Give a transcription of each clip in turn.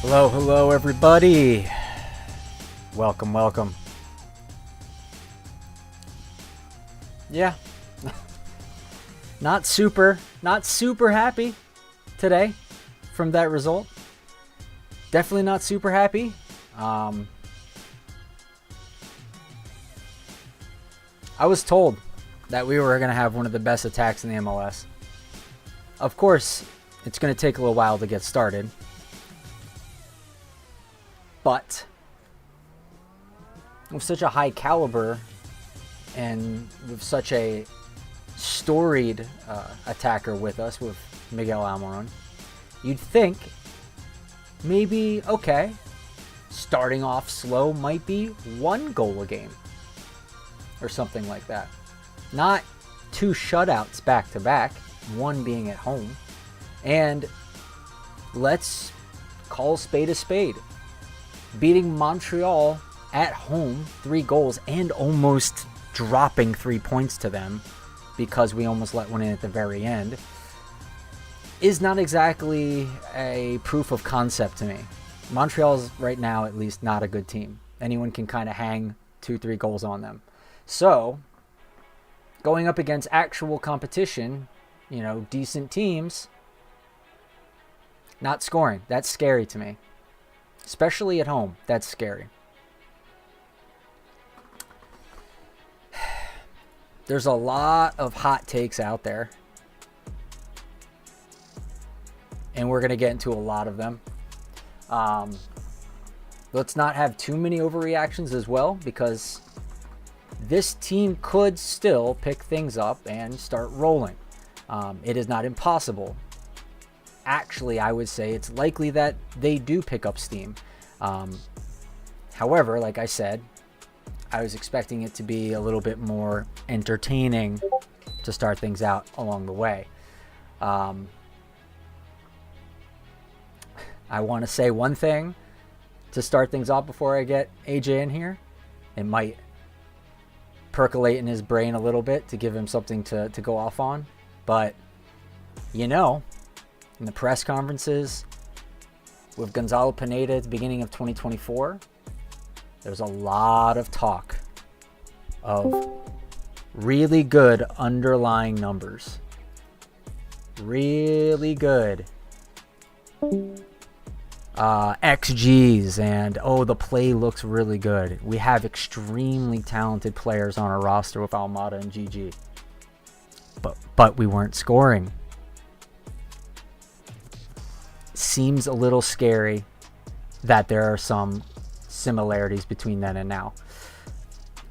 Hello, everybody. Welcome. Yeah, not super happy today from that result. Definitely not super happy. I was told that we were going to have one of the best attacks in the MLS. Of course, it's going to take a little while to get started. But with such a high caliber and with such a storied attacker with us, with Miguel Almiron, you'd think maybe, okay, starting off slow might be 1 goal a game or something like that. Not 2 shutouts back to back, one being at home. And let's call a spade. Beating Montreal at home 3 goals and almost dropping 3 points to them because we almost let one in at the very end is not exactly a proof of concept to me. Montreal's right now at least not a good team. Anyone can kind of hang 2-3 goals on them. So going up against actual competition, decent teams, not scoring, that's scary to me. Especially at home, that's scary. There's a lot of hot takes out there. And we're going to get into a lot of them. Let's not have too many overreactions as well, because this team could still pick things up and start rolling. It is not impossible. Actually, I would say it's likely that they do pick up steam. However, like I said, I was expecting it to be a little bit more entertaining to start things out along the way. I want to say one thing to start things off before I get AJ in here. It might percolate in his brain a little bit to give him something to go off on. But, in the press conferences with Gonzalo Pineda at the beginning of 2024, there's a lot of talk of really good underlying numbers. Really good XGs and, the play looks really good. We have extremely talented players on our roster with Almada and GG. But we weren't scoring. Seems a little scary that there are some similarities between then and now.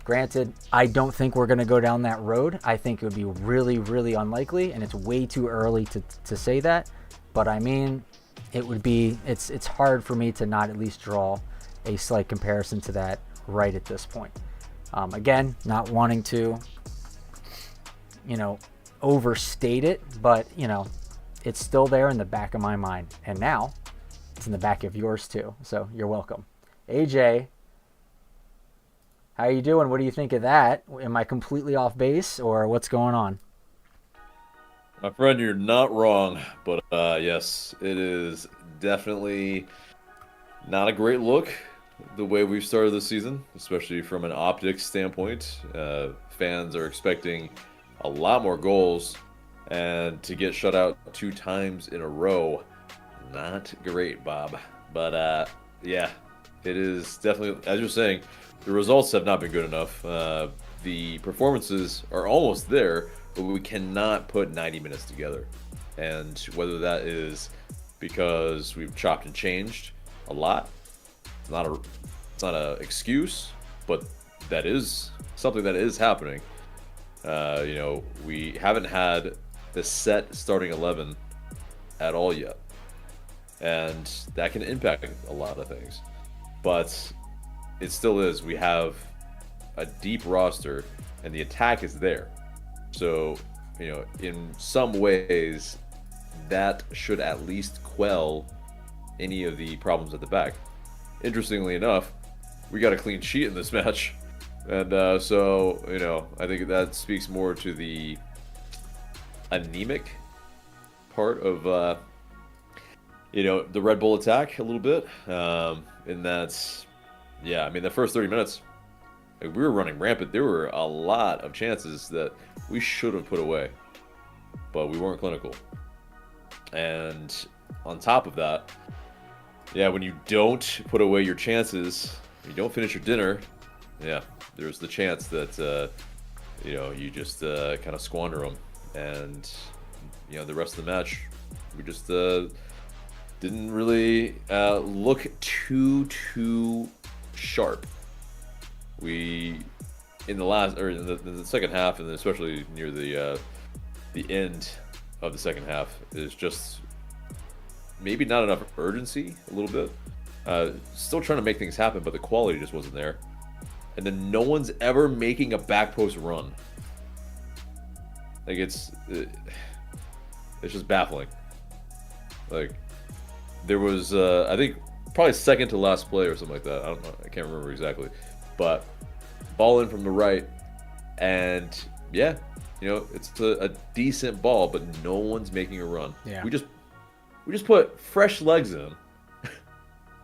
Granted, I don't think we're going to go down that road. I think it would be really, really unlikely, and it's way too early to say that. But I mean, it's hard for me to not at least draw a slight comparison to that right at this point. Again, not wanting to, overstate it, but, it's still there in the back of my mind. And now it's in the back of yours too. So you're welcome. AJ, how are you doing? What do you think of that? Am I completely off base, or what's going on? My friend, you're not wrong, but yes, it is definitely not a great look the way we've started the season, especially from an optics standpoint. Fans are expecting a lot more goals, and to get shut out 2 times in a row, not great, Bob. But yeah, it is definitely, as you're saying, the results have not been good enough. The performances are almost there, but we cannot put 90 minutes together. And whether that is because we've chopped and changed a lot, it's not an excuse, but that is something that is happening. We haven't had the set starting 11 at all yet, and that can impact a lot of things. But it still is. We have a deep roster, and the attack is there. So, in some ways, that should at least quell any of the problems at the back. Interestingly enough, we got a clean sheet in this match. And so, I think that speaks more to the anemic part of the Red Bull attack a little bit. And that's, yeah, I mean, the first 30 minutes, like, we were running rampant. There were a lot of chances that we should have put away, but we weren't clinical. And on top of that, yeah, when you don't put away your chances, you don't finish your dinner, yeah, there's the chance that, you just kind of squander them. And, the rest of the match, we just didn't really look too sharp. We, in the second half, and especially near the end of the second half, is just maybe not enough urgency, a little bit. Still trying to make things happen, but the quality just wasn't there. And then no one's ever making a back post run. Like, it's just baffling. Like, there was, I think, probably second to last play or something like that. I don't know. I can't remember exactly. But ball in from the right, and yeah, it's a decent ball, but no one's making a run. Yeah. We just put fresh legs in.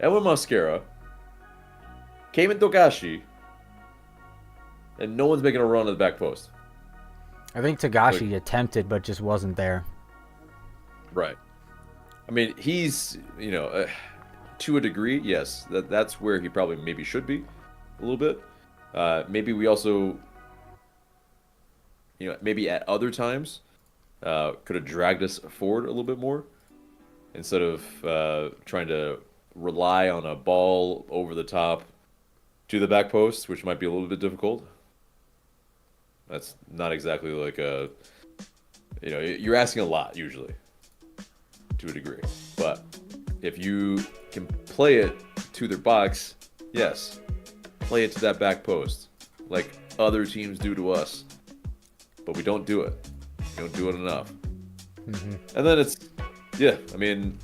Edwin Mascara, Cayman Togashi, and no one's making a run at the back post. I think Togashi attempted, but just wasn't there. Right. I mean, he's, to a degree, yes, that's where he probably maybe should be a little bit. Maybe we also, maybe at other times could have dragged us forward a little bit more instead of trying to rely on a ball over the top to the back post, which might be a little bit difficult. That's not exactly like you're asking a lot usually, to a degree. But if you can play it to their box, yes, play it to that back post like other teams do to us. But we don't do it. We don't do it enough. Mm-hmm. And then it's, yeah, I mean,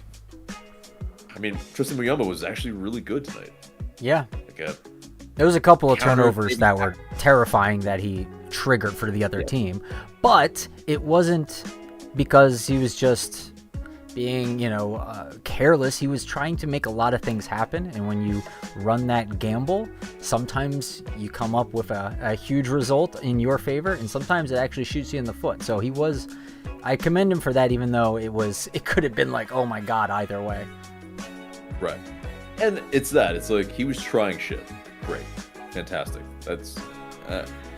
Tristan Muyamba was actually really good tonight. Yeah. Like there was a couple of turnovers that were terrifying that he triggered for the other team, but it wasn't because he was just being, careless. He was trying to make a lot of things happen, and when you run that gamble, sometimes you come up with a huge result in your favor, and sometimes it actually shoots you in the foot. So I commend him for that, even though it could have been like, oh my God, either way. Right. And it's like he was trying shit. Great. Fantastic. That's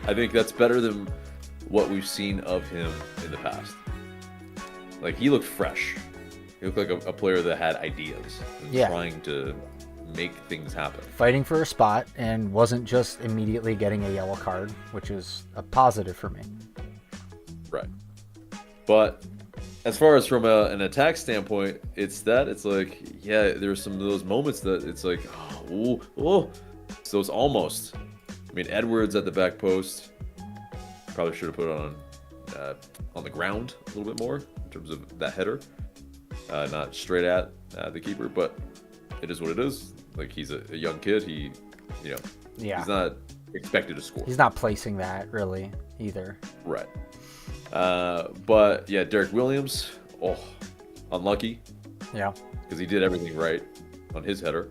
I think that's better than what we've seen of him in the past. Like, he looked fresh. He looked like a player that had ideas and trying to make things happen. Fighting for a spot, and wasn't just immediately getting a yellow card, which is a positive for me. Right. But as far as from an attack standpoint, it's like, yeah, there's some of those moments that it's like, oh, it's those almost. I mean, Edwards at the back post, probably should have put it on the ground a little bit more in terms of that header, not straight at the keeper, but it is what it is. Like, he's a young kid. He's not expected to score. He's not placing that really either. Right. But yeah, Derek Williams, unlucky. Yeah. Because he did everything right on his header.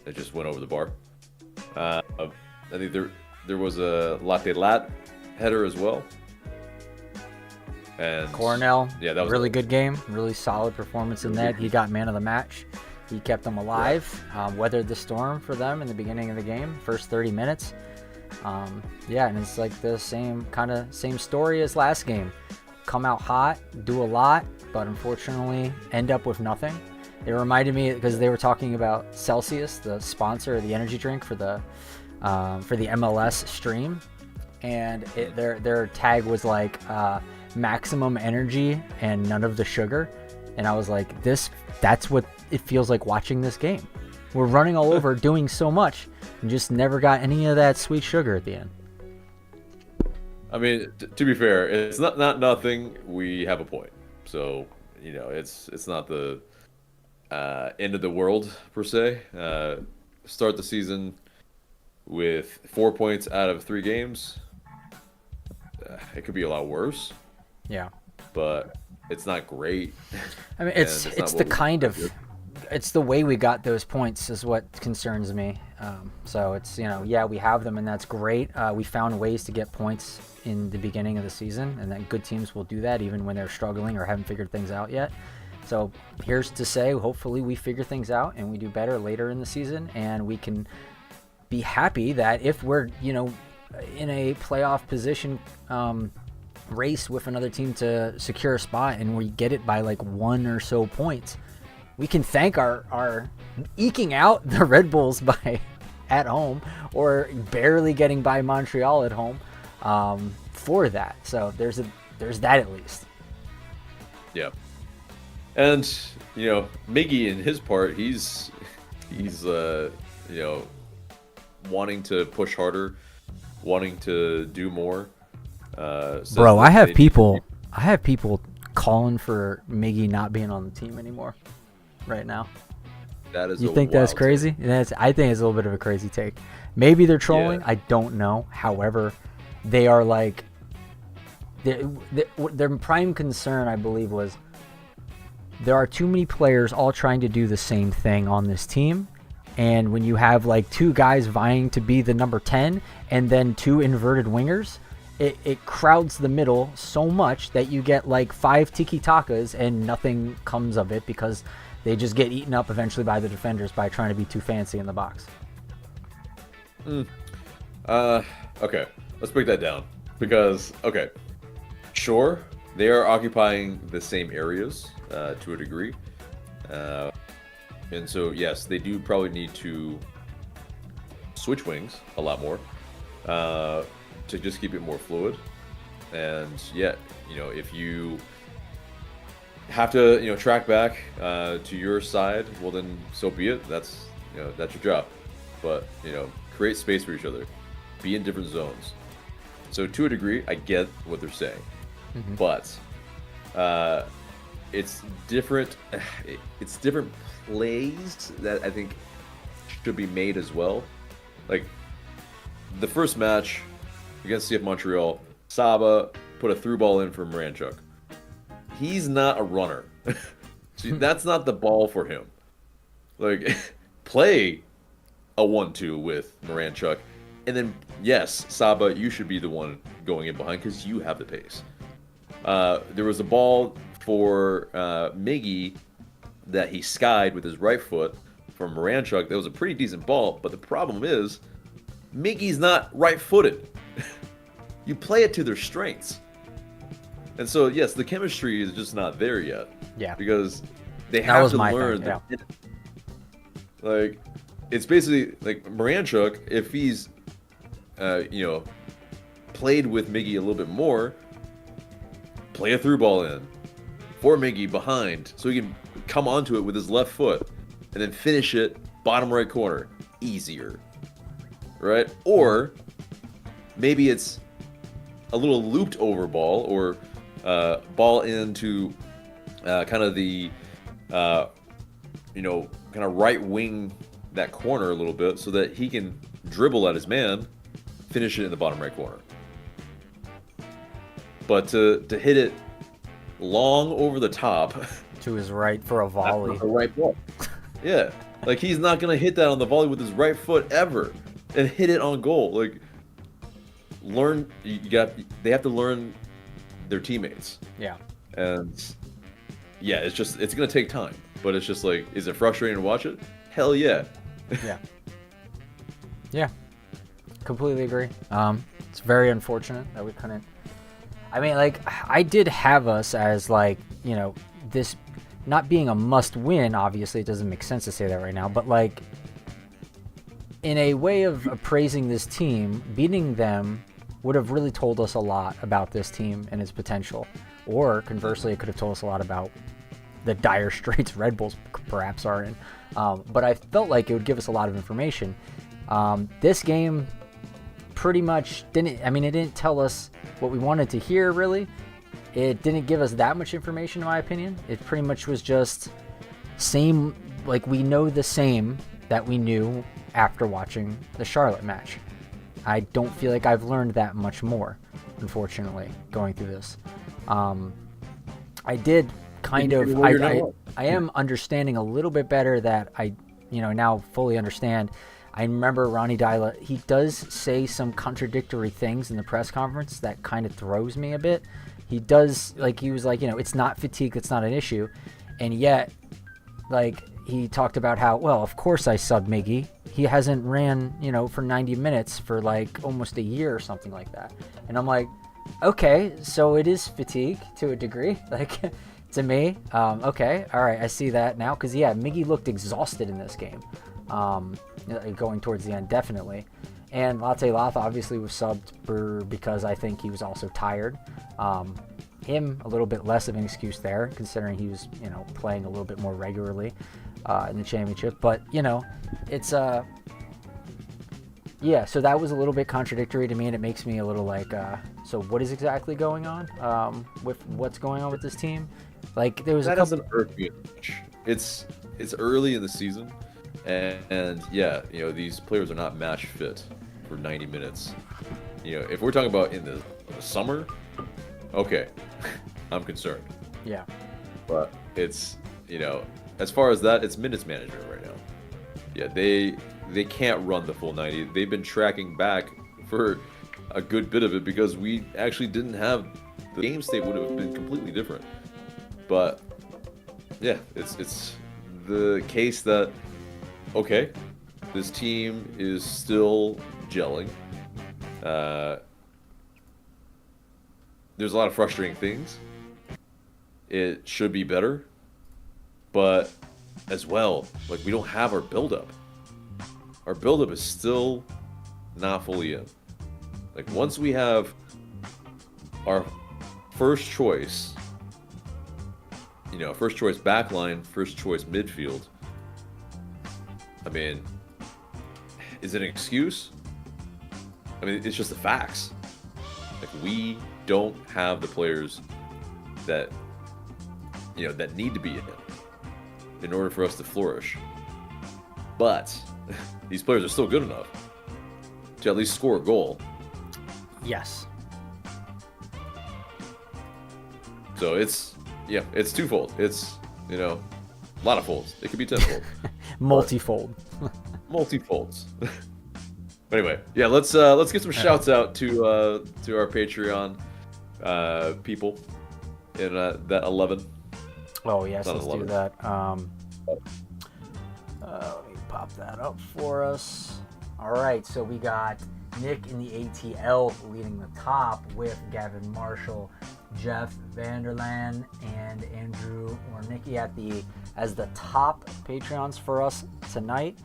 It just went over the bar. I think there was a latte lat header as well. And Cornell, that was really good game, really solid performance in that. He got man of the match. He kept them alive, weathered the storm for them in the beginning of the game, first 30 minutes. And it's like the same story as last game. Come out hot, do a lot, but unfortunately end up with nothing. It reminded me, because they were talking about Celsius, the sponsor of the energy drink for the MLS stream, and their tag was like maximum energy and none of the sugar. And I was like, that's what it feels like watching this game. We're running all over, doing so much, and just never got any of that sweet sugar at the end. I mean, to be fair, it's not nothing. We have a point, so it's not the end of the world per se. Start the season with 4 points out of 3 games. It could be a lot worse. Yeah. but it's not great. I mean, And it's not the what we kind of expected. it's the way we got those points is what concerns me. So it's, yeah, we have them and that's great. We found ways to get points in the beginning of the season, and that good teams will do that even when they're struggling or haven't figured things out yet. So here's to say, hopefully we figure things out and we do better later in the season, and we can be happy that if we're, in a playoff position race with another team to secure a spot and we get it by like 1 or so points, we can thank our eking out the Red Bulls by at home or barely getting by Montreal at home for that. So there's that at least. Yeah. And, Miggy in his part, he's wanting to push harder, wanting to do more. Bro, I have people calling for Miggy not being on the team anymore right now. That is You think that's crazy? I think it's a little bit of a crazy take. Maybe they're trolling. Yeah. I don't know. However, they are like their prime concern, I believe, was there are too many players all trying to do the same thing on this team. And when you have like 2 guys vying to be the number 10 and then 2 inverted wingers, it crowds the middle so much that you get like 5 tiki takas and nothing comes of it because they just get eaten up eventually by the defenders by trying to be too fancy in the box. Okay, let's break that down. Because, sure, they are occupying the same areas to a degree. And so, yes, they do probably need to switch wings a lot more to just keep it more fluid. And, if you have to, track back to your side, well, then so be it. That's your job. But, create space for each other. Be in different zones. So to a degree, I get what they're saying. Mm-hmm. But it's different. It's different plays that I think should be made as well. Like the first match against CF Montreal, Saba put a through ball in for Moranchuk. He's not a runner. See, that's not the ball for him. Like, play a 1-2 with Moranchuk. And then, yes, Saba, you should be the one going in behind because you have the pace. There was a ball for Miggy that he skied with his right foot from Moranchuk. That was a pretty decent ball, but the problem is Miggy's not right-footed. You play it to their strengths. And so, yes, the chemistry is just not there yet. Yeah. Because they have to learn. Thing, yeah. Like, it's basically like Moranchuk, if he's, played with Miggy a little bit more, play a through ball in for Miggy behind so he can come onto it with his left foot and then finish it bottom right corner. Easier. Right? Or maybe it's a little looped over ball or ball into kind of the, kind of right wing that corner a little bit so that he can dribble at his man, finish it in the bottom right corner. But to hit it long over the top to his right for a volley. That's not the right ball. Yeah. Like he's not gonna hit that on the volley with his right foot ever and hit it on goal. Like they have to learn their teammates. Yeah. And yeah, it's gonna take time. But it's just like, is it frustrating to watch it? Hell yeah. Yeah. Yeah. Completely agree. It's very unfortunate that we couldn't. I mean, like, I did have us as, like, this not being a must-win. Obviously, it doesn't make sense to say that right now. But, like, in a way of appraising this team, beating them would have really told us a lot about this team and its potential. Or, conversely, it could have told us a lot about the dire straits Red Bulls perhaps are in. But I felt like it would give us a lot of information. This game pretty much it didn't tell us what we wanted to hear, really. It didn't give us that much information, in my opinion. It pretty much was just same, like we know the same that we knew after watching the Charlotte match. I don't feel like I've learned that much more, unfortunately, going through this. I did kind of. Well, you're not wrong. I am understanding a little bit better that I, now fully understand. I remember Ronnie Dyla, he does say some contradictory things in the press conference that kind of throws me a bit. He does, he was like, it's not fatigue, it's not an issue. And yet, he talked about how, well, of course I subbed Miggy. He hasn't ran, for 90 minutes for almost a year or something like that. And I'm like, okay, so it is fatigue to a degree, to me. Okay, all right, I see that now. Because, yeah, Miggy looked exhausted in this game, going towards the end, definitely. And Latte Loth obviously was subbed because I think he was also tired. Him, a little bit less of an excuse there, considering he was, playing a little bit more regularly in the championship. But, it's... yeah, so that was a little bit contradictory to me, and it makes me a little so what is exactly going on with what's going on with this team? There was that a couple... doesn't irk me much. It's early in the season, and yeah, these players are not match fit for 90 minutes. If we're talking about in the summer, okay, I'm concerned. Yeah. But it's, as far as that, it's minutes management right now. Yeah, they can't run the full 90. They've been tracking back for a good bit of it because we actually didn't have the game state would have been completely different. But yeah, it's the case that okay, this team is still gelling. There's a lot of frustrating things. It should be better, but as well, we don't have our build-up. Our build-up is still not fully in. Once we have our first choice, first choice backline, first choice midfield, I mean, is it an excuse? I mean, it's just the facts. We don't have the players that, that need to be in order for us to flourish. But these players are still good enough to at least score a goal. Yes. So it's twofold. It's, a lot of folds. It could be tenfold. Multifold. Multifolds. But anyway, yeah, let's get some shouts out to our Patreon people in that 11. Oh yes, Not let's 11. do that. Let me pop that up for us. All right, so we got Nick in the ATL leading the top with Gavin Marshall, Jeff Vanderland, and Andrew Ornicki as the top Patreons for us tonight.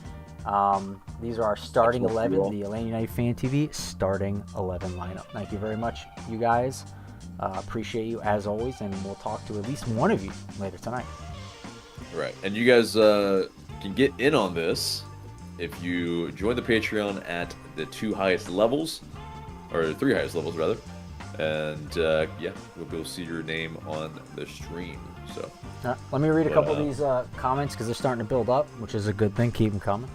These are our starting 11, the Atlanta United Fan TV starting 11 lineup. Thank you very much, you guys. Appreciate you as always, and we'll talk to at least one of you later tonight. Right, and you guys can get in on this if you join the Patreon at the 2 highest levels, or 3 highest levels rather, and yeah, we'll be able to see your name on the stream. So let me read a couple of these comments because they're starting to build up, which is a good thing. Keep them coming.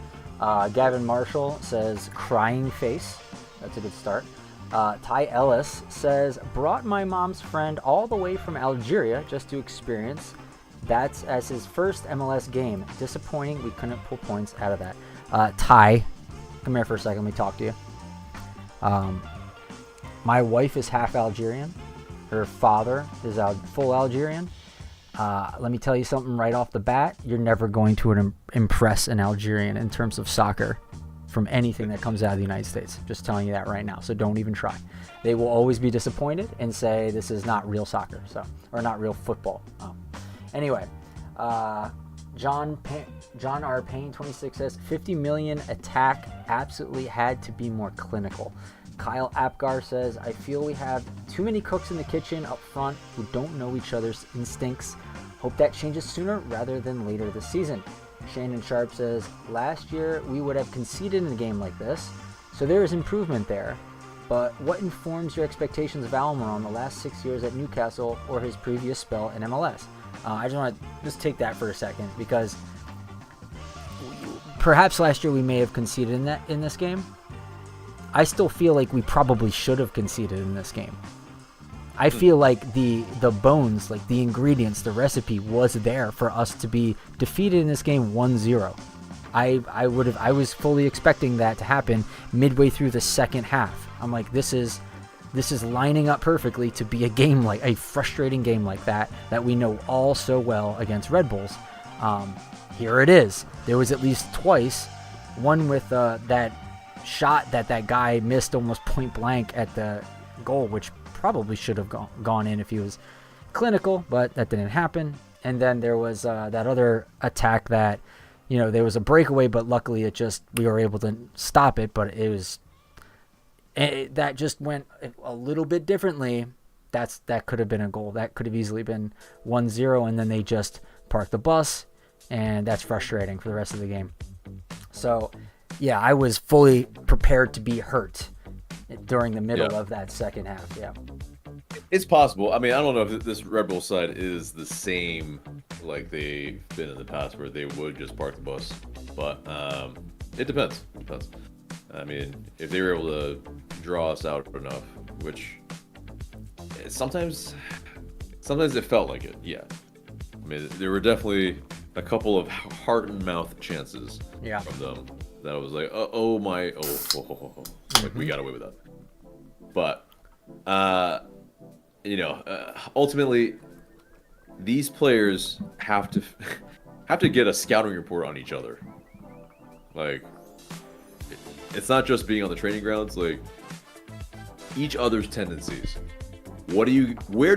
Gavin Marshall says, crying face. That's a good start. Ty Ellis says, brought my mom's friend all the way from Algeria just to experience. That's as his first MLS game. Disappointing we couldn't pull points out of that. Ty, come here for a second. Let me talk to you. My wife is half Algerian. Her father is full Algerian. Let me tell you something right off the bat. You're never going to impress an Algerian in terms of soccer from anything that comes out of the United States. Just telling you that right now. So don't even try. They will always be disappointed and say this is not real soccer, or not real football. Anyway, John R. Payne 26 says 50 million attack absolutely had to be more clinical. Kyle Apgar says, I feel we have too many cooks in the kitchen up front who don't know each other's instincts. Hope that changes sooner rather than later this season. Shannon Sharp says, last year we would have conceded in a game like this, so there is improvement there. But what informs your expectations of Almiron the last 6 years at Newcastle or his previous spell in MLS? I just want to just take that for a second because perhaps last year we may have conceded in this game. I still feel like we probably should have conceded in this game. I feel like the bones, like the ingredients, the recipe was there for us to be defeated in this game 1-0. I was fully expecting that to happen midway through the second half. I'm like, this is lining up perfectly to be a frustrating game like that we know all so well against Red Bulls. Here it is. There was at least twice, one with that shot that guy missed almost point blank at the goal, which probably should have gone in if he was clinical, but that didn't happen. And then there was that other attack that, there was a breakaway, but luckily we were able to stop it, but that just went a little bit differently. That could have been a goal. That could have easily been 1-0, and then they just parked the bus, and that's frustrating for the rest of the game. So, yeah, I was fully prepared to be hurt during the middle of that second half. Yeah, it's possible. I mean, I don't know if this Red Bull side is the same like they've been in the past, where they would just park the bus, but it depends. I mean, if they were able to draw us out enough, which sometimes it felt like it. Yeah, I mean, there were definitely a couple of heart and mouth chances from them that I was like, like we got away with that. But ultimately, these players have to get a scouting report on each other. Like, it's not just being on the training grounds. Like, each other's tendencies. Where do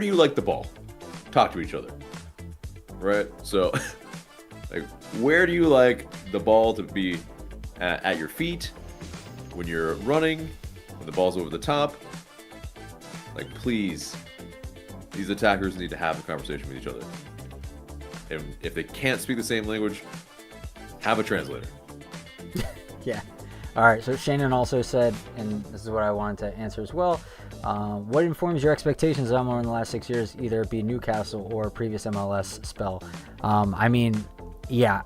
you like the ball? Talk to each other, right? So, like, where do you like the ball to be at your feet when you're running, when the ball's over the top? Like, please, these attackers need to have a conversation with each other. And if they can't speak the same language, have a translator. Yeah. All right. So Shannon also said, and this is what I wanted to answer as well. What informs your expectations of Almar in the last 6 years, either it be Newcastle or previous MLS spell? I mean, yeah,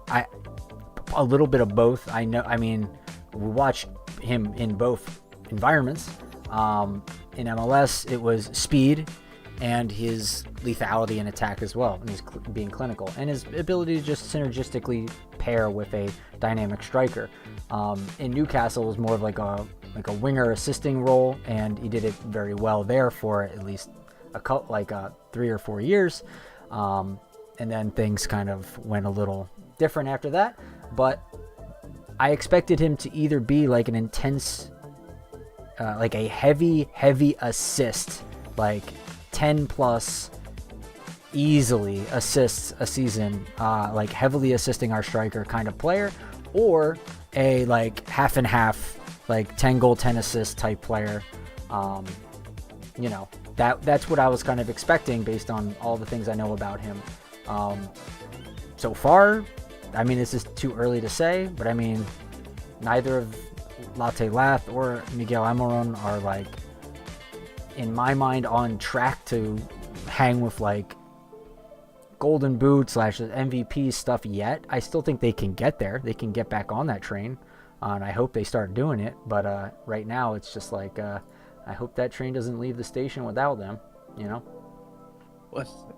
a little bit of both. I know. I mean, we watched him in both environments. In MLS, it was speed and his lethality in attack as well, and his being clinical, and his ability to just synergistically pair with a dynamic striker. In Newcastle, it was more of like a winger assisting role, and he did it very well there for at least 3 or 4 years. And then things kind of went a little different after that. But I expected him to either be like an intense, like a heavy assist, like 10 plus easily assists a season, like heavily assisting our striker kind of player, or a like half and half, like 10 goal 10 assist type player. That's what I was kind of expecting based on all the things I know about him. So far, I mean, this is too early to say, but I mean, neither of Latte Lath or Miguel Almiron are, like, in my mind, on track to hang with like Golden Boot / MVP stuff yet. I still think they can get there. They can get back on that train, and I hope they start doing it. But right now, it's just like I hope that train doesn't leave the station without them.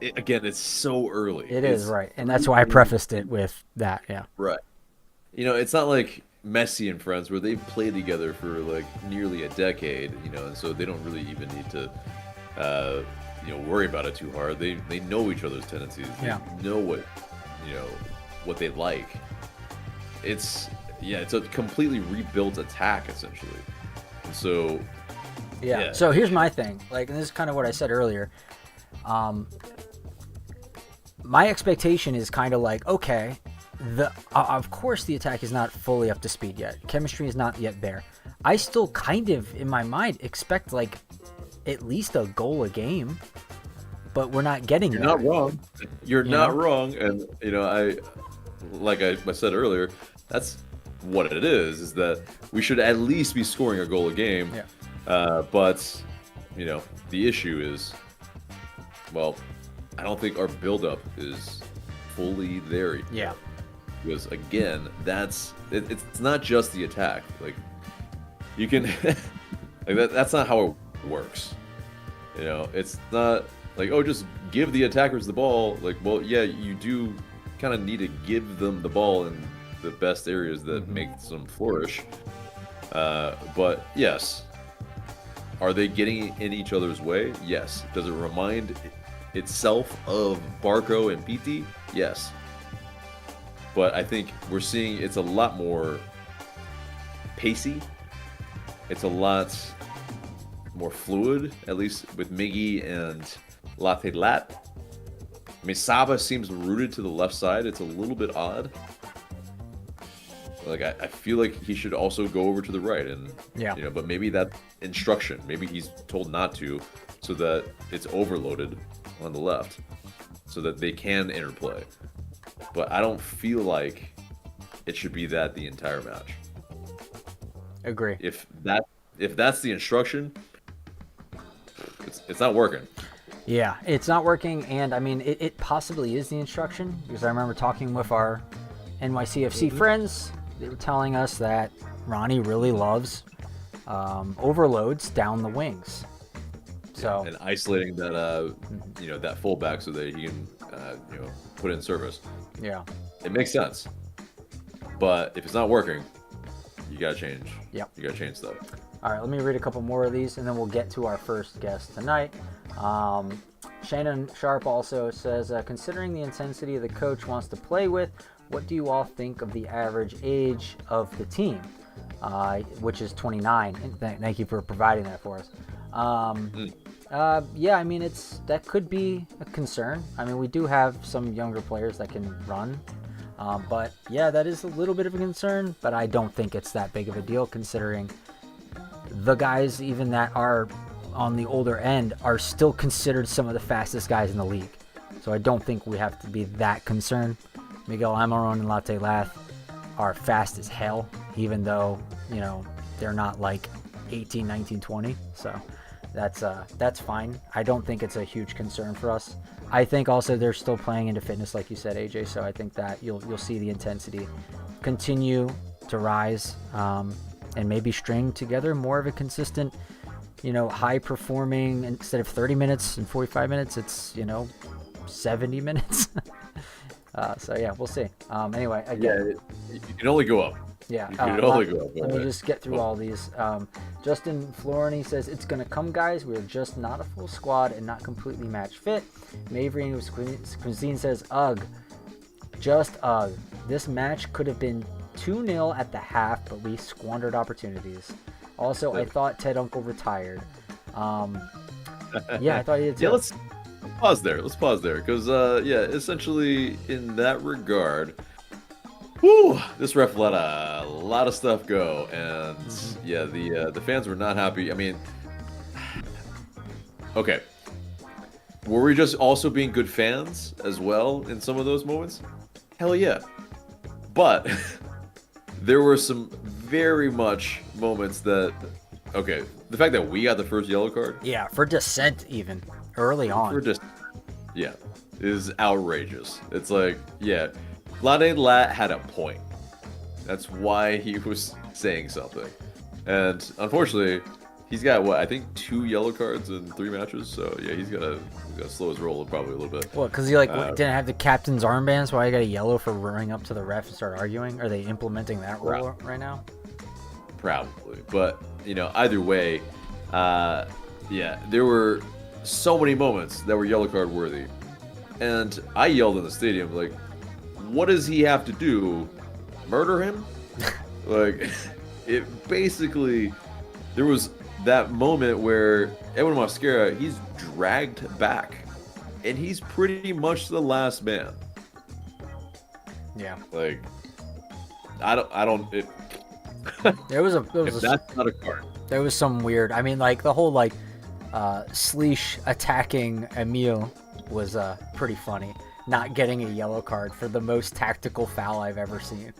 Again, it's so early. It is, right, and that's why I prefaced it with that. Yeah, right. It's not like Messi and friends where they've played together for like nearly a decade, and so they don't really even need to worry about it too hard. They know each other's tendencies. They know what they like. It's a completely rebuilt attack essentially. And so So here's my thing. Like, and this is kind of what I said earlier. My expectation is kind of like, okay, of course the attack is not fully up to speed yet. Chemistry is not yet there. I still kind of, in my mind, expect like at least a goal a game, but we're not getting there. You're not wrong. You're not wrong. And, I said earlier, that's what it is that we should at least be scoring a goal a game. Yeah. But, the issue is, well, I don't think our buildup is fully there yet. Yeah. Because again, it's not just the attack. Like, you can, that's not how it works. It's not like, oh, just give the attackers the ball. Like, well, yeah, you do kind of need to give them the ball in the best areas that make them flourish. But yes, are they getting in each other's way? Yes. Does it remind itself of Barco and PT? Yes. But I think we're seeing it's a lot more pacey. It's a lot more fluid, at least with Miggy and Latte Lat. I mean, Saba seems rooted to the left side. It's a little bit odd. Like, I feel like he should also go over to the right, and but maybe that's instruction. Maybe he's told not to, so that it's overloaded on the left, so that they can interplay. But I don't feel like it should be that the entire match. Agree. If that's the instruction, it's not working. Yeah, it's not working, and I mean, it possibly is the instruction, because I remember talking with our NYCFC friends. They were telling us that Ronnie really loves overloads down the wings. So and isolating that that fullback so that he can put in service. Yeah, it makes sense. But if it's not working, you gotta change. Yep. You gotta change stuff. All right, let me read a couple more of these, and then we'll get to our first guest tonight. Shannon Sharp also says, considering the intensity the coach wants to play with, what do you all think of the average age of the team, which is 29? And thank you for providing that for us. Yeah, I mean, that could be a concern. I mean, we do have some younger players that can run. But yeah, that is a little bit of a concern, but I don't think it's that big of a deal, considering the guys even that are on the older end are still considered some of the fastest guys in the league. So I don't think we have to be that concerned. Miguel Almiron and Latte Lath are fast as hell, even though, they're not like 18, 19, 20. So that's fine. I don't think it's a huge concern for us. I think also they're still playing into fitness, like you said, AJ. So I think that you'll see the intensity continue to rise, and maybe string together more of a consistent, high performing. Instead of 30 minutes and 45 minutes, it's 70 minutes. So yeah, we'll see. Anyway, again, you can only go up. Yeah, you can only go up. Let me just get through all these. Justin Floreny says, it's going to come, guys. We're just not a full squad and not completely match fit. Maverick Cuisine says, ugh. Just ugh. This match could have been 2-0 at the half, but we squandered opportunities. Also, I thought Ted Uncle retired. Yeah, I thought he did too. Yeah, let's pause there. Because, essentially, in that regard, this ref let a lot of stuff go, and the fans were not happy. I mean, okay, were we just also being good fans as well in some of those moments? Hell yeah, but there were some very much moments that, okay, the fact that we got the first yellow card, for dissent even early on, is outrageous. It's like, Latte Lat had a point. That's why he was saying something. And unfortunately, he's got, I think 2 yellow cards in 3 matches. So yeah, he's got to slow his roll probably a little bit. What, because he didn't have the captain's armbands? Why he got a yellow for running up to the ref and start arguing? Are they implementing that rule right now? Probably. But, either way, there were so many moments that were yellow card worthy. And I yelled in the stadium, like, what does he have to do? Murder him? It basically, there was that moment where Edwin Mosquera, he's dragged back, and he's pretty much the last man. Yeah. There was that's not a card. There was some weird. I mean, the whole Sleesh attacking Emil was pretty funny. Not getting a yellow card for the most tactical foul I've ever seen.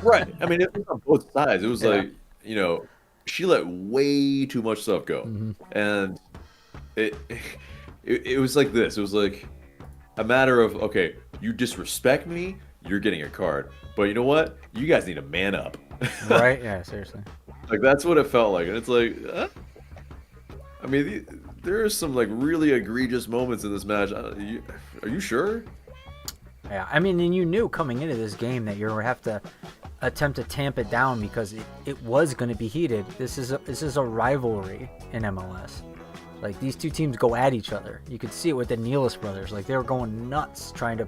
Right. I mean, it was on both sides. It was she let way too much stuff go. Mm-hmm. And it was like this. It was like a matter of, okay, you disrespect me, you're getting a card. But you know what? You guys need to man up. Right? Yeah, seriously. That's what it felt like. And it's like, I mean, there are some like really egregious moments in this match. Are you sure? Yeah, I mean, and you knew coming into this game that you were have to attempt to tamp it down because it was going to be heated. This is a rivalry in MLS. Like, these two teams go at each other. You could see it with the Nealis brothers. Like, they were going nuts trying to,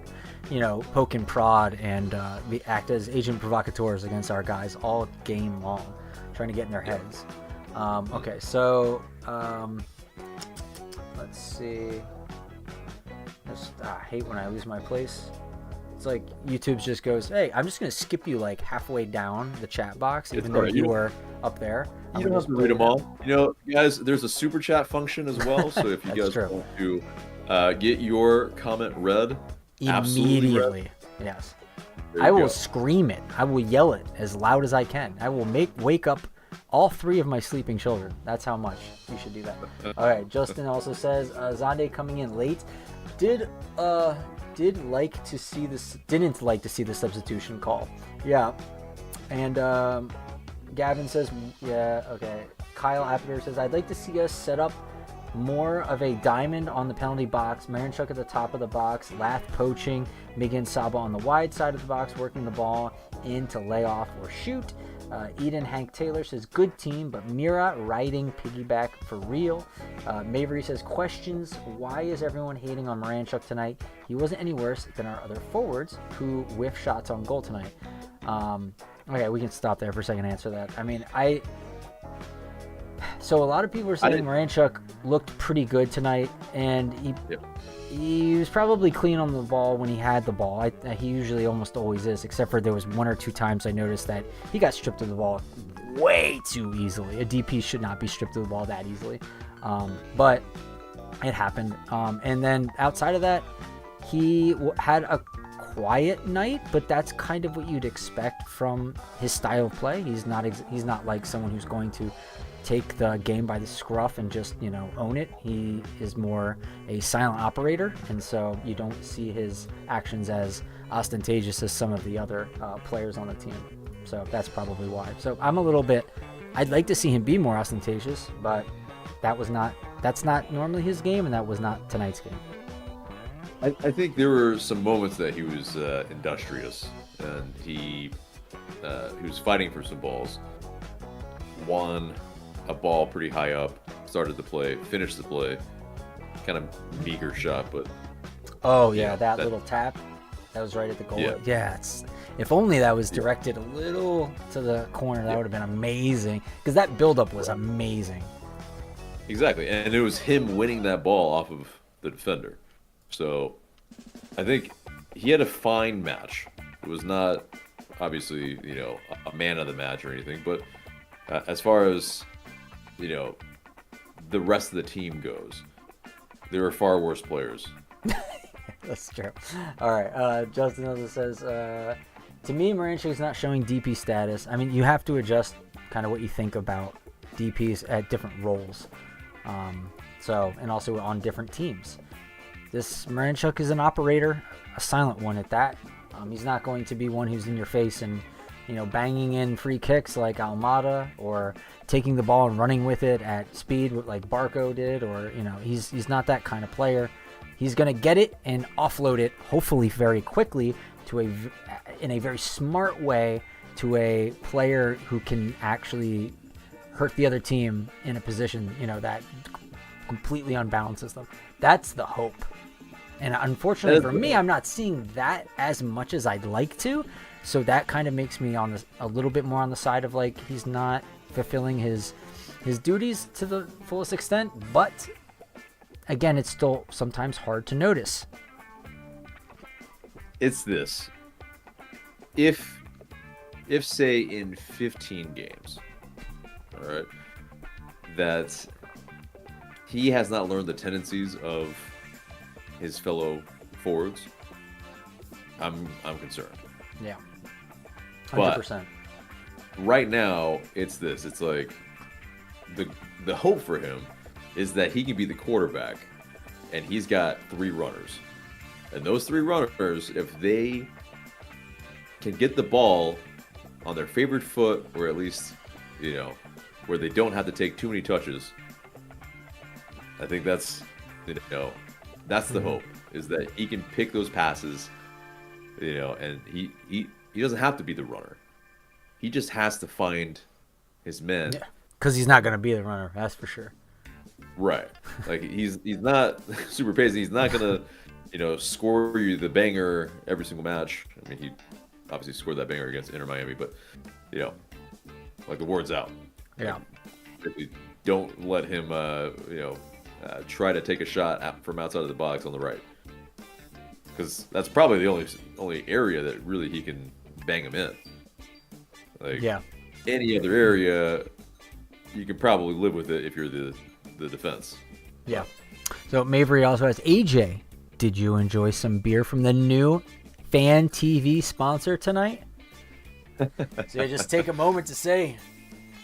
poke and prod and act as agent provocateurs against our guys all game long, trying to get in their heads. Okay, so let's see. I hate when I lose my place. It's like YouTube just goes, hey, I'm just going to skip you like halfway down the chat box, even though you were up there. You don't have to read them all. Guys, there's a super chat function as well. So if you guys want to get your comment read, immediately, yes. I will scream it. I will yell it as loud as I can. I will wake up all 3 of my sleeping children. That's how much you should do that. All right. Justin also says Zonde coming in late. Didn't like to see the substitution call. Yeah. And Gavin says, yeah, okay. Kyle Appeter says, I'd like to see us set up more of a diamond on the penalty box, Marinchuk at the top of the box, Lath poaching, Miguel Saba on the wide side of the box, working the ball in to lay off or shoot. Eden Hank Taylor says, good team, but Mira riding piggyback for real. Mavery says, questions, why is everyone hating on Marinchuk tonight? He wasn't any worse than our other forwards who whiff shots on goal tonight. Okay, we can stop there for a second to answer that. I mean, so a lot of people are saying Marinchuk looked pretty good tonight, and he was probably clean on the ball when he had the ball. He usually almost always is, except for there was 1 or 2 times I noticed that he got stripped of the ball way too easily. A DP should not be stripped of the ball that easily, but it happened. And then outside of that, he had a quiet night, but that's kind of what you'd expect from his style of play. He's not like someone who's going to take the game by the scruff and just own it. He is more a silent operator, and so you don't see his actions as ostentatious as some of the other players on the team. So that's probably why. So I'd like to see him be more ostentatious, but that's not normally his game, and that was not tonight's game. I think there were some moments that he was industrious, and he was fighting for some balls. Won a ball pretty high up, started the play, finished the play. Kind of meager shot, but that little tap that was right at the goal. If only that was directed a little to the corner, that would have been amazing, because that buildup was amazing. Exactly, and it was him winning that ball off of the defender. So I think he had a fine match. It was not obviously a man of the match or anything, but as far as the rest of the team goes, there are far worse players. That's true. All right. Justin also says, to me, Marinchuk is not showing DP status. I mean, you have to adjust kind of what you think about DPs at different roles. And also on different teams. This Marinchuk is an operator, a silent one at that. He's not going to be one who's in your face and banging in free kicks like Almada, or taking the ball and running with it at speed like Barco did, or he's not that kind of player. He's going to get it and offload it, hopefully very quickly, in a very smart way, to a player who can actually hurt the other team in a position that completely unbalances them. That's the hope. And unfortunately for me, I'm not seeing that as much as I'd like to. So that kind of makes me a little bit more on the side of like he's not fulfilling his duties to the fullest extent. But again, it's still sometimes hard to notice. It's this. If say in 15 games, all right, that he has not learned the tendencies of his fellow forwards, I'm concerned. Yeah. 100%. But right now, it's this. It's like the hope for him is that he can be the quarterback, and he's got 3 runners. And those 3 runners, if they can get the ball on their favorite foot, or at least, where they don't have to take too many touches, I think that's that's the hope, is that he can pick those passes, and he doesn't have to be the runner. He just has to find his men. Yeah, because he's not going to be the runner, that's for sure. Right. Like he's not super pacey. He's not gonna, score you the banger every single match. I mean, he obviously scored that banger against Inter Miami, but like the word's out. Yeah. Like, don't let him, try to take a shot from outside of the box on the right, because that's probably the only area that really he can bang him in. Like any other area, you can probably live with it if you're the defense. Yeah. So Mavery also asks, AJ, did you enjoy some beer from the new Fan TV sponsor tonight? So I just take a moment to say,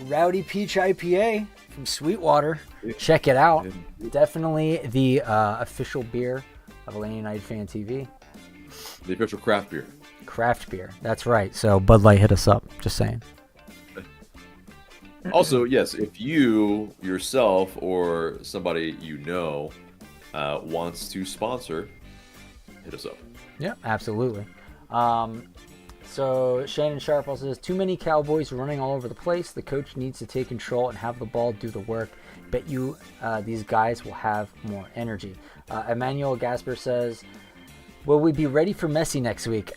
Rowdy Peach IPA from Sweetwater. Check it out. Definitely the official beer of Atlanta United Fan TV. The official craft beer. Craft beer. That's right. So Bud Light, hit us up. Just saying. Also, yes, if you yourself or somebody wants to sponsor, hit us up. Yeah, absolutely. So Shannon Sharp also says, too many Cowboys running all over the place. The coach needs to take control and have the ball do the work. Bet you these guys will have more energy. Emmanuel Gasper says, will we be ready for Messi next week?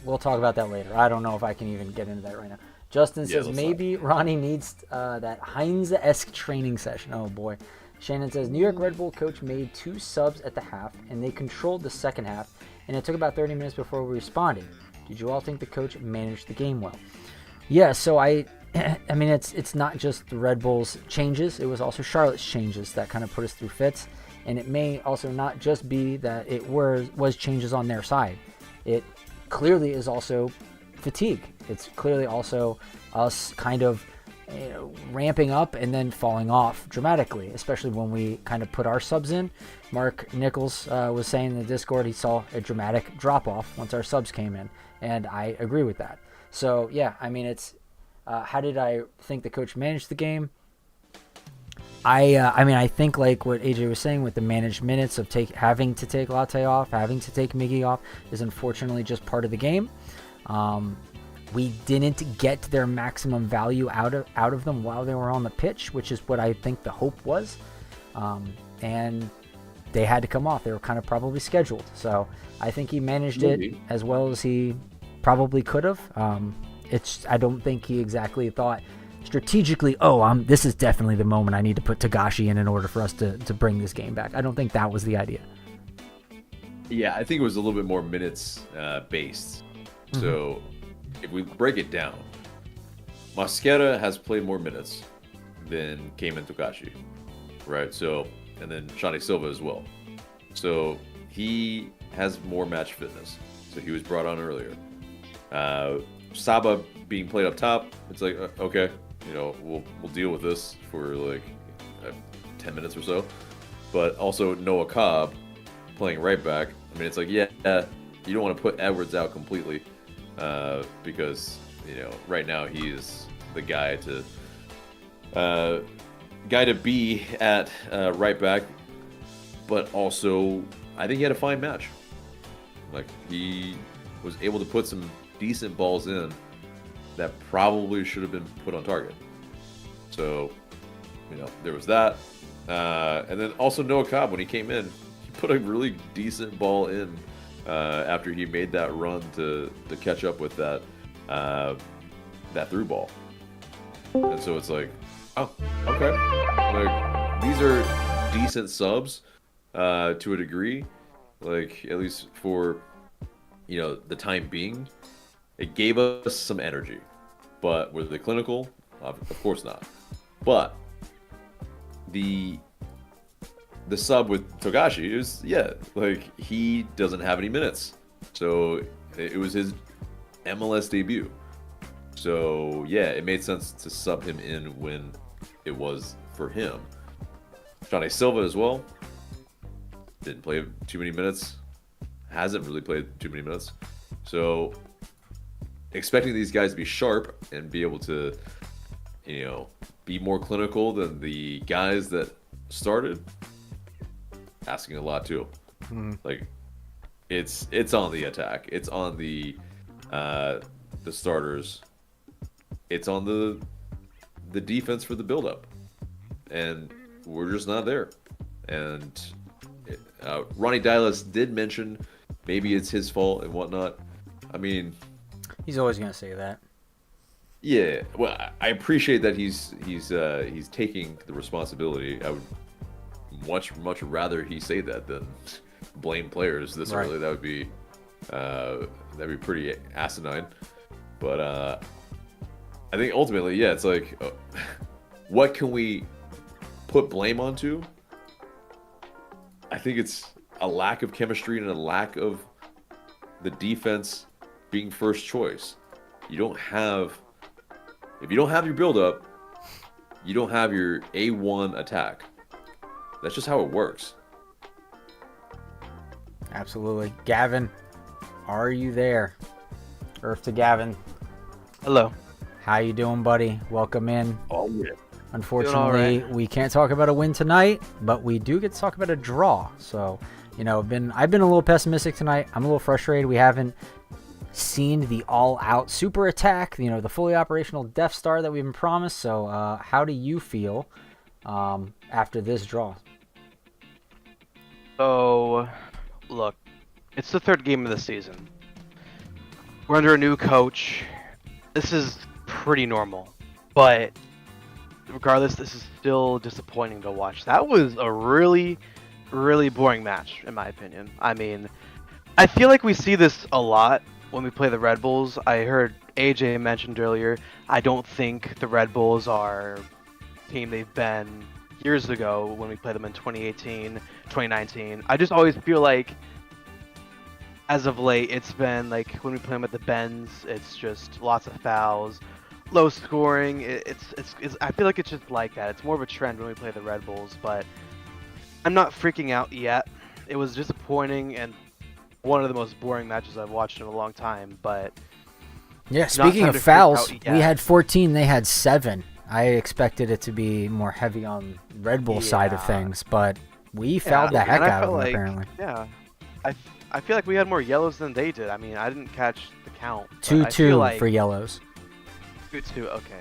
We'll talk about that later. I don't know if I can even get into that right now. Justin says, maybe Ronnie needs that Heinz-esque training session. Oh, boy. Shannon says, New York Red Bull coach made 2 subs at the half, and they controlled the second half, and it took about 30 minutes before we responded. Did you all think the coach managed the game well? Yeah, so I mean, it's not just the Red Bull's changes. It was also Charlotte's changes that kind of put us through fits, and it may also not just be that it was changes on their side. It clearly is also fatigue. It's clearly also us kind of ramping up and then falling off dramatically, especially when we kind of put our subs in. Mark Nichols was saying in the Discord he saw a dramatic drop off once our subs came in, and I agree with that. So yeah, I mean, it's how did I think the coach managed the game? I mean, I think like what AJ was saying with the managed minutes of having to take Latte off, having to take Miggy off is unfortunately just part of the game. We didn't get their maximum value out of them while they were on the pitch, which is what I think the hope was. And they had to come off. They were kind of probably scheduled. So I think he managed it as well as he probably could have. I don't think he exactly thought strategically, this is definitely the moment I need to put Tagashi in order for us to bring this game back. I don't think that was the idea. Yeah, I think it was a little bit more minutes based. Mm-hmm. So if we break it down, Mosquera has played more minutes than Cayman Tokashi, right? So, and then Shani Silva as well. So he has more match fitness. So he was brought on earlier. Saba being played up top, it's like, okay, we'll deal with this for like 10 minutes or so. But also Noah Cobb playing right back. I mean, it's like, you don't want to put Edwards out completely. Because right now he is the guy to be at right back, but also I think he had a fine match. Like he was able to put some decent balls in that probably should have been put on target. So there was that, and then also Noah Cobb, when he came in, he put a really decent ball in. After he made that run to catch up with that through ball. And so it's like, oh, okay. Like, these are decent subs to a degree. Like, at least for, the time being. It gave us some energy. But were they clinical? Of course not. But the sub with Togashi is, he doesn't have any minutes. So it was his MLS debut. So, it made sense to sub him in when it was for him. Shani Silva as well. Didn't play too many minutes. Hasn't really played too many minutes. So, expecting these guys to be sharp and be able to, be more clinical than the guys that started, asking a lot too. Like, it's on the attack. It's on the starters. It's on the defense for the build-up, and we're just not there. And Ronnie Dialis did mention maybe it's his fault and whatnot. I mean, he's always gonna say that. Yeah, well, I appreciate that he's taking the responsibility. I would much rather he say that than blame players this early. That would be pretty asinine. But I think ultimately, yeah, it's like, what can we put blame onto? I think it's a lack of chemistry and a lack of the defense being first choice. If you don't have your build-up, you don't have your A1 attack. That's just how it works. Absolutely. Gavin, are you there? Earth to Gavin. Hello. How you doing, buddy? Welcome in. Oh, yeah. Unfortunately, we can't talk about a win tonight, but we do get to talk about a draw. So, I've been a little pessimistic tonight. I'm a little frustrated. We haven't seen the all-out super attack, the fully operational Death Star that we've been promised. So, how do you feel after this draw? So, look, it's the third game of the season. We're under a new coach. This is pretty normal, but regardless, this is still disappointing to watch. That was a really, really boring match, in my opinion. I mean, I feel like we see this a lot when we play the Red Bulls. I heard AJ mentioned earlier, I don't think the Red Bulls are the team they've been years ago when we played them in 2018, 2019. I just always feel like, as of late, it's been like when we play them at the Benz, it's just lots of fouls, low scoring. It's I feel like it's just like that. It's more of a trend when we play the Red Bulls, but I'm not freaking out yet. It was disappointing and one of the most boring matches I've watched in a long time, but yeah, speaking of fouls, we had 14, they had 7. I expected it to be more heavy on Red Bull side of things, but we fouled the heck out of them, apparently. Yeah, I feel like we had more yellows than they did. I mean, I didn't catch the count. 2-2 like for yellows. 2-2, okay.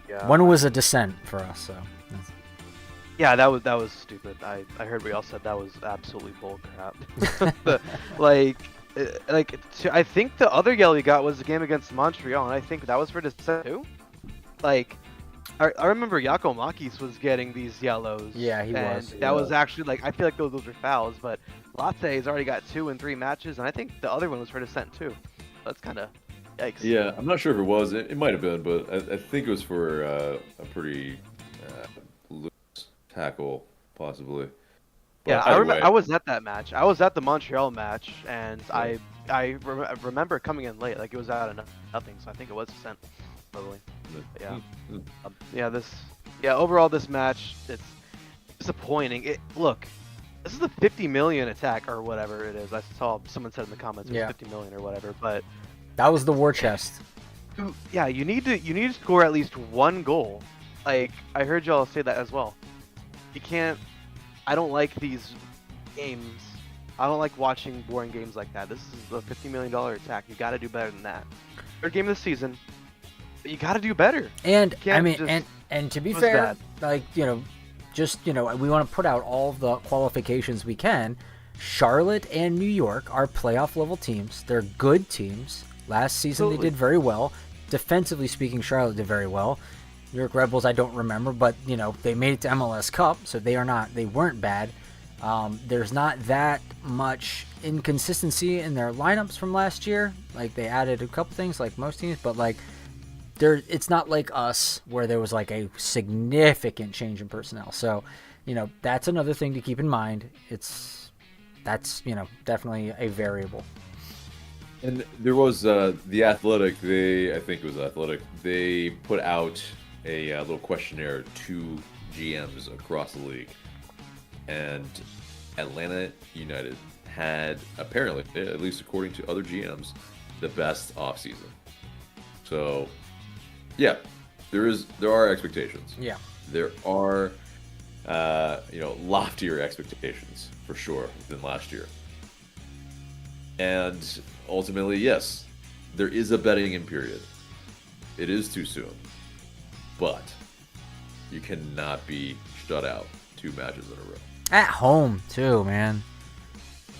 Yeah. One was a descent for us, so. Yeah, that was stupid. I heard we all said that was absolutely bull crap. I think the other yellow you got was the game against Montreal, and I think that was for descent too. Like, I remember Yakomakis was getting these yellows. Yeah, he was. That was actually, like, I feel like those were fouls, but Latte's already got 2 in 3 matches, and I think the other one was for descent too. That's kind of yikes. Yeah, I'm not sure if it was. It might have been, but I think it was for a pretty loose tackle, possibly. But yeah, I was at that match. I was at the Montreal match, and yeah. I remember coming in late. Like, it was out of nothing, so I think it was descent. Probably. Yeah. Overall, this match, it's disappointing. Look, this is the 50 million attack or whatever it is. I saw someone said in the comments it was 50 million or whatever, but that was the war chest. Yeah, you need to score at least 1 goal. Like, I heard y'all say that as well. You can't. I don't like these games. I don't like watching boring games like that. This is a $50 million attack. You got to do better than that. Third game of the season. But you got to do better. And I mean, and to be fair, like, we want to put out all the qualifications we can. Charlotte and New York are playoff level teams. They're good teams. Last season they did very well. Defensively speaking, Charlotte did very well. New York Red Bulls, I don't remember, but they made it to MLS Cup, so they weren't bad. There's not that much inconsistency in their lineups from last year. Like, they added a couple things like most teams, but like, it's not like us where there was like a significant change in personnel. So, that's another thing to keep in mind. That's definitely a variable. And there was the Athletic. I think it was Athletic. They put out a little questionnaire to GMs across the league, and Atlanta United had, apparently, at least according to other GMs, the best offseason. So, yeah, there are expectations. Yeah. There are loftier expectations for sure than last year. And ultimately, yes, there is a betting in period. It is too soon. But you cannot be shut out 2 matches in a row. At home too, man.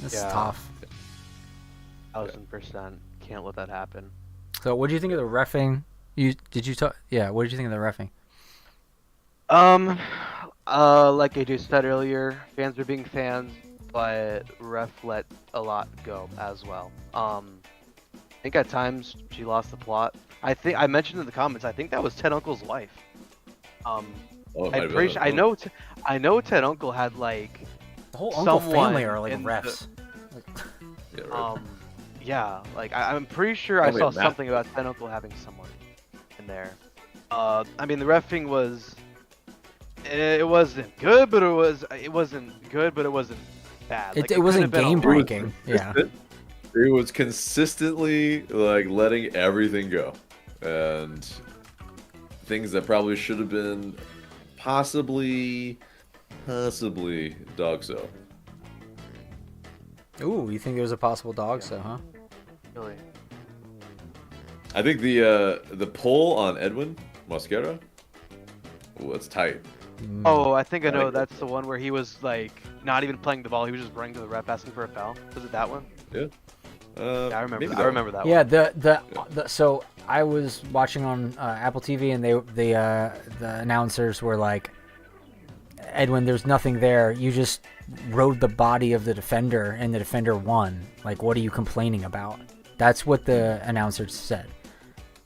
That's tough. 1000%. Can't let that happen. So, what do you think of the reffing? Yeah, what did you think of the reffing? Like I just said earlier, fans are being fans, but ref let a lot go as well. I think at times she lost the plot. I think I mentioned in the comments. I think that was Ted Uncle's wife. I'm pretty sure. I know Ted Uncle had like The whole Uncle family are like in refs. Yeah, right. Yeah, like I'm pretty sure I saw something about Ted Uncle having someone in there. I mean, the reffing was. It wasn't good, but it wasn't good, but it wasn't bad. Like, it wasn't game breaking. Yeah. It was consistently like letting everything go, and things that probably should have been possibly dog so. Ooh, you think there was a possible dog so, huh? Really? I think the pull on Edwin Mosquera, that's tight. Oh, I think I know. That's the one where he was like not even playing the ball. He was just running to the ref asking for a foul. Was it that one? Yeah. Yeah, I remember. I remember that one. Yeah. The so I was watching on Apple TV, and the announcers were like, Edwin, there's nothing there. You just rode the body of the defender, and the defender won. Like, what are you complaining about? That's what the announcers said.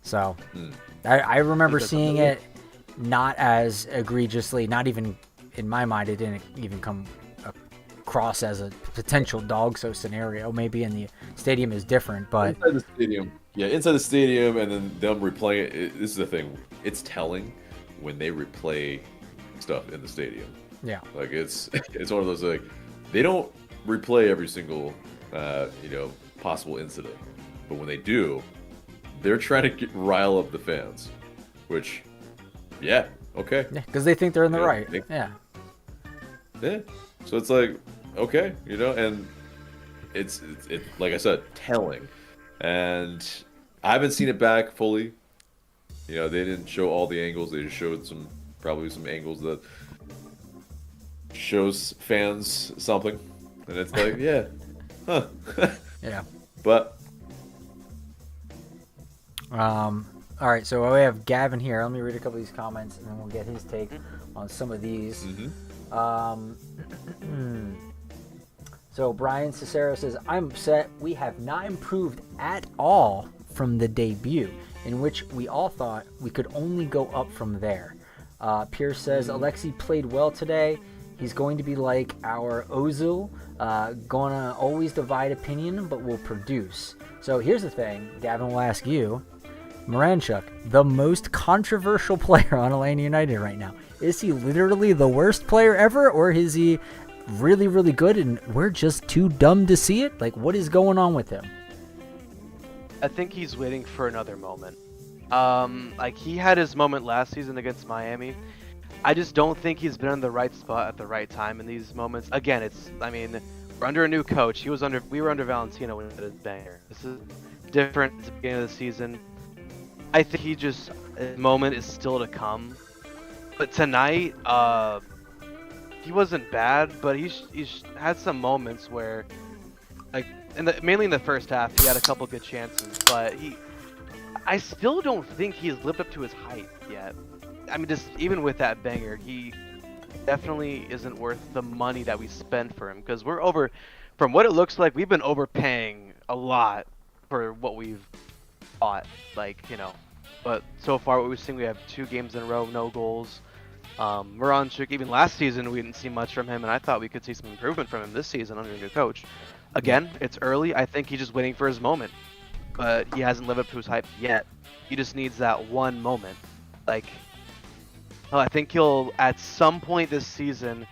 So, I remember seeing it not as egregiously, not even in my mind, it didn't even come across as a potential dog so scenario. Maybe in the stadium is different, but inside the stadium, inside the stadium, and then them replaying it. This is the thing. It's telling when they replay stuff in the stadium. Yeah, like it's one of those, like, they don't replay every single possible incident, but when they do, they're trying to rile up the fans, which, okay, because they think they're in the right. Yeah. So it's like, okay, and it's like I said, telling, and I haven't seen it back fully. They didn't show all the angles. They just showed probably some angles that shows fans something, and it's like, huh. Yeah. But all right, so we have Gavin here. Let me read a couple of these comments, and then we'll get his take on some of these. So Brian Cicero says, I'm upset we have not improved at all from the debut, in which we all thought we could only go up from there. Pierce says, Alexi played well today. He's going to be like our Ozil, gonna always divide opinion, but will produce. So here's the thing, Gavin will ask you, Moranchuk, the most controversial player on Atlanta United right now. Is he literally the worst player ever, or is he really, really good and we're just too dumb to see it? Like, what is going on with him? I think he's waiting for another moment. Like, he had his moment last season against Miami. I just don't think he's been in the right spot at the right time in these moments. Again, we're under a new coach. We were under Valentino when he did his banger. This is different at the beginning of the season. I think his moment is still to come. But tonight, he wasn't bad, but he's had some moments where, like, mainly in the first half, he had a couple good chances, but I still don't think he's lived up to his hype yet. I mean, just even with that banger, he definitely isn't worth the money that we spent for him, because from what it looks like, we've been overpaying a lot for what we've bought, but so far what we've seen, we have 2 games in a row, no goals. Moranchuk, even last season, we didn't see much from him, and I thought we could see some improvement from him this season under a new coach. Again, it's early. I think he's just waiting for his moment, but he hasn't lived up to his hype yet. He just needs that one moment. I think he'll, at some point this season,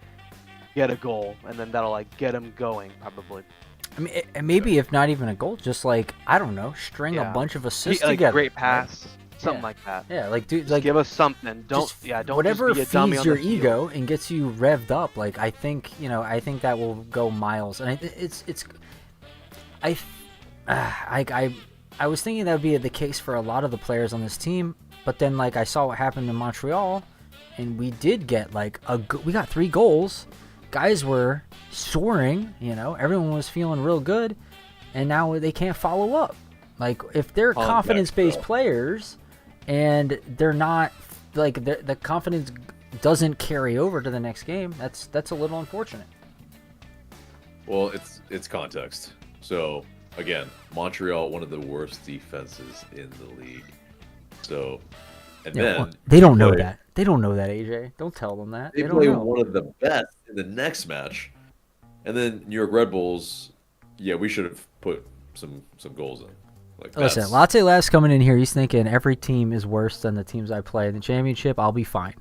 get a goal, and then that'll, get him going, probably. I mean, maybe if not even a goal, just I don't know, string a bunch of assists together. Great pass, Something like that. Yeah, like dude, Just like give us something. Don't whatever just be a dummy feeds on your the field. ego and gets you revved up. Like I think that will go miles. And I was thinking that would be the case for a lot of the players on this team, but then like I saw what happened in Montreal, and we did get we got 3 goals. Guys were soaring, everyone was feeling real good, and now they can't follow up. Like if they're confidence-based players, and they're not like the confidence doesn't carry over to the next game, that's a little unfortunate. Well, it's context. So again, Montreal, one of the worst defenses in the league. So, and then they don't know that. They don't know that, AJ. Don't tell them that. They don't play know. one of the best in the next match, and then New York Red Bulls. Yeah, we should have put some goals in. Listen, Latte Last coming in here, he's thinking every team is worse than the teams I play in the championship. I'll be fine.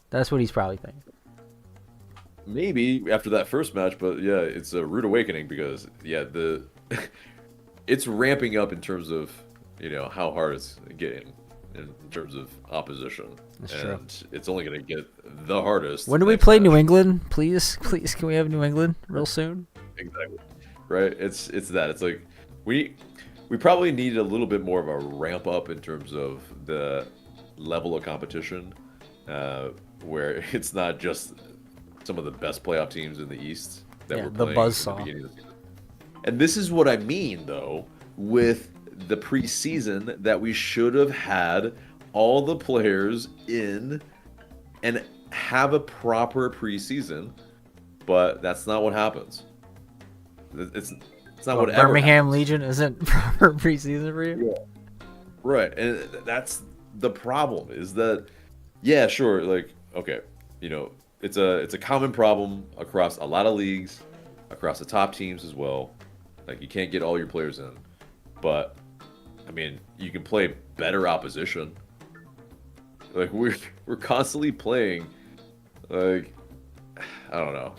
That's what he's probably thinking. Maybe after that first match, but yeah, it's a rude awakening because it's ramping up in terms of how hard it's getting in terms of opposition. That's true. It's only going to get the hardest. When do we play New England? Please, can we have New England real soon? Exactly. Right? It's that. It's like we probably need a little bit more of a ramp up in terms of the level of competition, where it's not just some of the best playoff teams in the East that we're playing. The buzzsaw. At the beginning of the season. And this is what I mean, though, with the preseason, that we should have had all the players in and have a proper preseason, but that's not what happens. It's not what Birmingham Legion isn't proper preseason for you? Yeah. Right, and that's the problem, is that, yeah, sure, like, okay, it's a common problem across a lot of leagues, across the top teams as well. Like, you can't get all your players in, but I mean, you can play better opposition. Like, we're constantly playing, like, I don't know,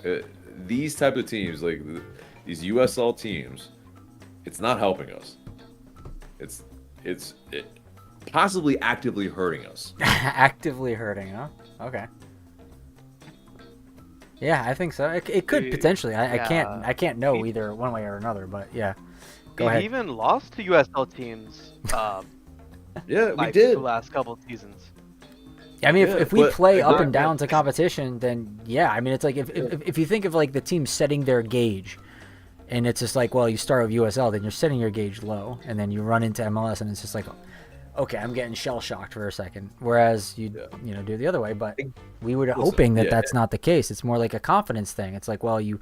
these type of teams, like these USL teams, it's not helping us. It's possibly actively hurting us. Actively hurting, huh? Okay. Yeah, I think so. It could potentially. I can't know either one way or another, but yeah. Go ahead. We even lost to USL teams. Yeah, we did the last couple of seasons. I mean, if we play up and down to competition, then yeah. I mean, it's like if you think of like the team setting their gauge, and it's just like, well, you start with USL, then you're setting your gauge low, and then you run into MLS, and it's just like, okay, I'm getting shell shocked for a second. Whereas you do the other way, but we were hoping that that's not the case. It's more like a confidence thing. It's like, well, you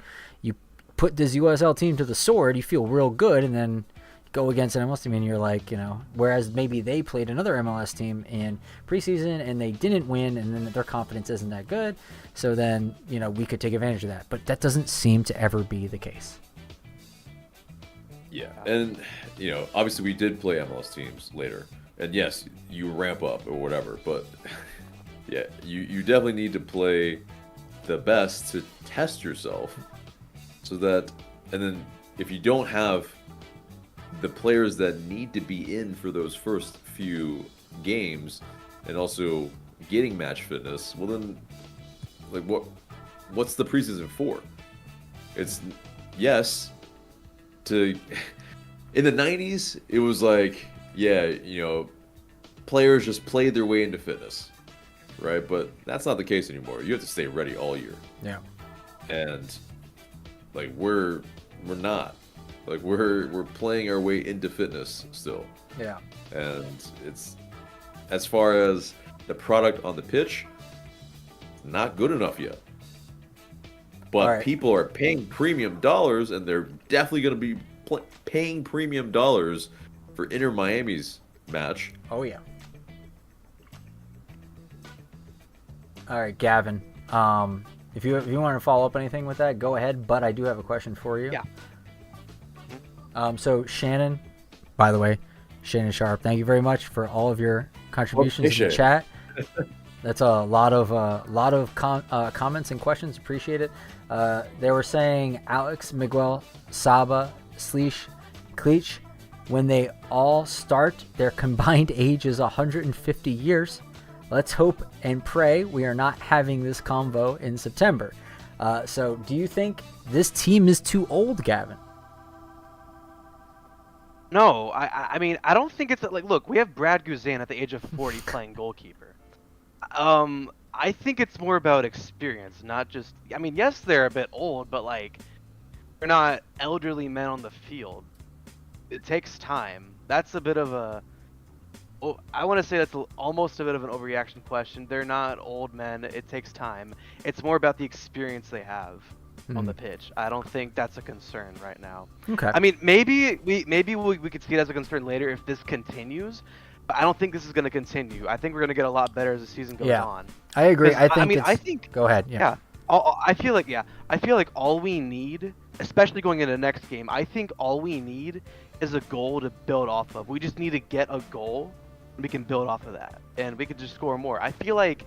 put this USL team to the sword, you feel real good, and then go against an MLS team, and you're like, whereas maybe they played another MLS team in preseason and they didn't win, and then their confidence isn't that good. So then, we could take advantage of that. But that doesn't seem to ever be the case. Yeah, and obviously we did play MLS teams later, and yes, you ramp up or whatever, but yeah, you definitely need to play the best to test yourself, so that, and then if you don't have the players that need to be in for those first few games, and also getting match fitness, well then, like what's the preseason for? It's in the 90s, it was like, players just played their way into fitness, right? But that's not the case anymore. You have to stay ready all year. Yeah. And like we're not. Like we're playing our way into fitness still. Yeah. And it's, as far as the product on the pitch, not good enough yet. But people are paying premium dollars, and they're definitely going to be paying premium dollars for Inter Miami's match. Oh, yeah. All right, Gavin. If you want to follow up anything with that, go ahead. But I do have a question for you. Yeah. So Shannon, by the way, Shannon Sharp, thank you very much for all of your contributions in the chat. That's a lot of comments and questions. Appreciate it. They were saying Alex, Miguel, Saba, Sleesh, Cleach, when they all start, their combined age is 150 years. Let's hope and pray we are not having this convo in September. So do you think this team is too old, Gavin? No, I mean, I don't think it's like, look, we have Brad Guzan at the age of 40 playing goalkeeper. I think it's more about experience, not just, I mean, yes, they're a bit old, but like, they're not elderly men on the field. It takes time. That's a bit of a, I want to say that's almost a bit of an overreaction question. They're not old men. It takes time. It's more about the experience they have on the pitch. I don't think that's a concern right now. Okay. I mean, maybe we could see it as a concern later if this continues, but I don't think this is going to continue. I think we're going to get a lot better as the season goes on. I agree. I I think. Go ahead. Yeah. I feel like all we need, especially going into the next game, I think all we need is a goal to build off of. We just need to get a goal, and we can build off of that, and we can just score more. I feel like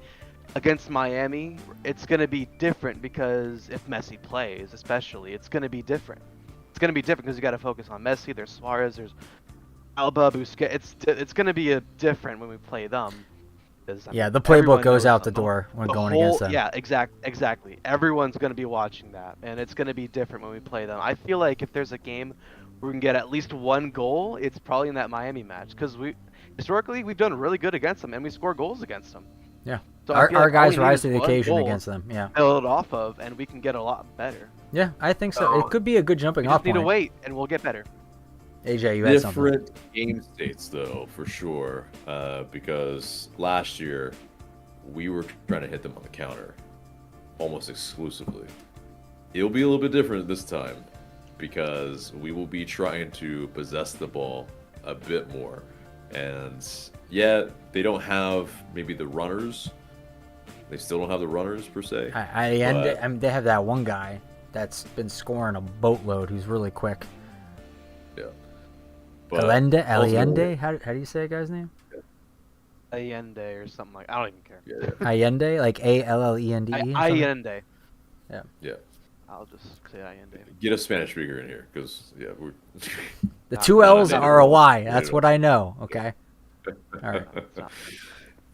against Miami, it's going to be different because if Messi plays, especially, it's going to be different. It's going to be different because you got to focus on Messi. There's Suarez. There's Alba, Busquets. It's going to be different when we play them. The playbook goes out the door when going against them. Yeah, exactly. Everyone's going to be watching that, and it's going to be different when we play them. I feel like if there's a game where we can get at least one goal, it's probably in that Miami match because historically we've done really good against them, and we score goals against them. Yeah. So our guys rise to the occasion against them. Yeah. Build off of, and we can get a lot better. Yeah, I think so. It could be a good jumping off point. We just need to wait, and we'll get better. AJ, you had something. Different game states, though, for sure. Because last year, we were trying to hit them on the counter almost exclusively. It'll be a little bit different this time because we will be trying to possess the ball a bit more. And yeah, they don't have maybe the runners. They still don't have the runners, per se. I mean, they have that one guy that's been scoring a boatload who's really quick. Yeah. Allende? How do you say a guy's name? Allende or something like. I don't even care. Yeah. Allende, like Allende. Allende. Yeah. Yeah. I'll just say Allende. Get a Spanish speaker in here, because we're. The two L's are a Y. That's what I know. Okay. All right.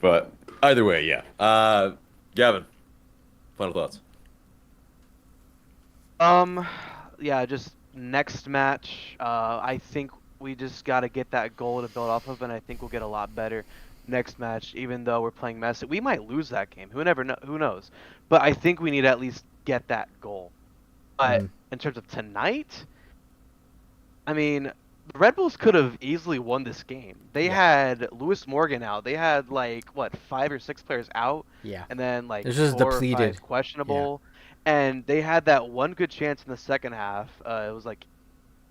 But either way, yeah. Gavin, final thoughts. Yeah, just next match. I think we just got to get that goal to build off of, and I think we'll get a lot better next match. Even though we're playing Messi, we might lose that game. Who knows? But I think we need to at least get that goal. But in terms of tonight, I mean, the Red Bulls could have easily won this game. They had Lewis Morgan out. They had 5 or 6 players out. Yeah. And then this is 4 or depleted. 5 questionable. Yeah. And they had that one good chance in the second half. It was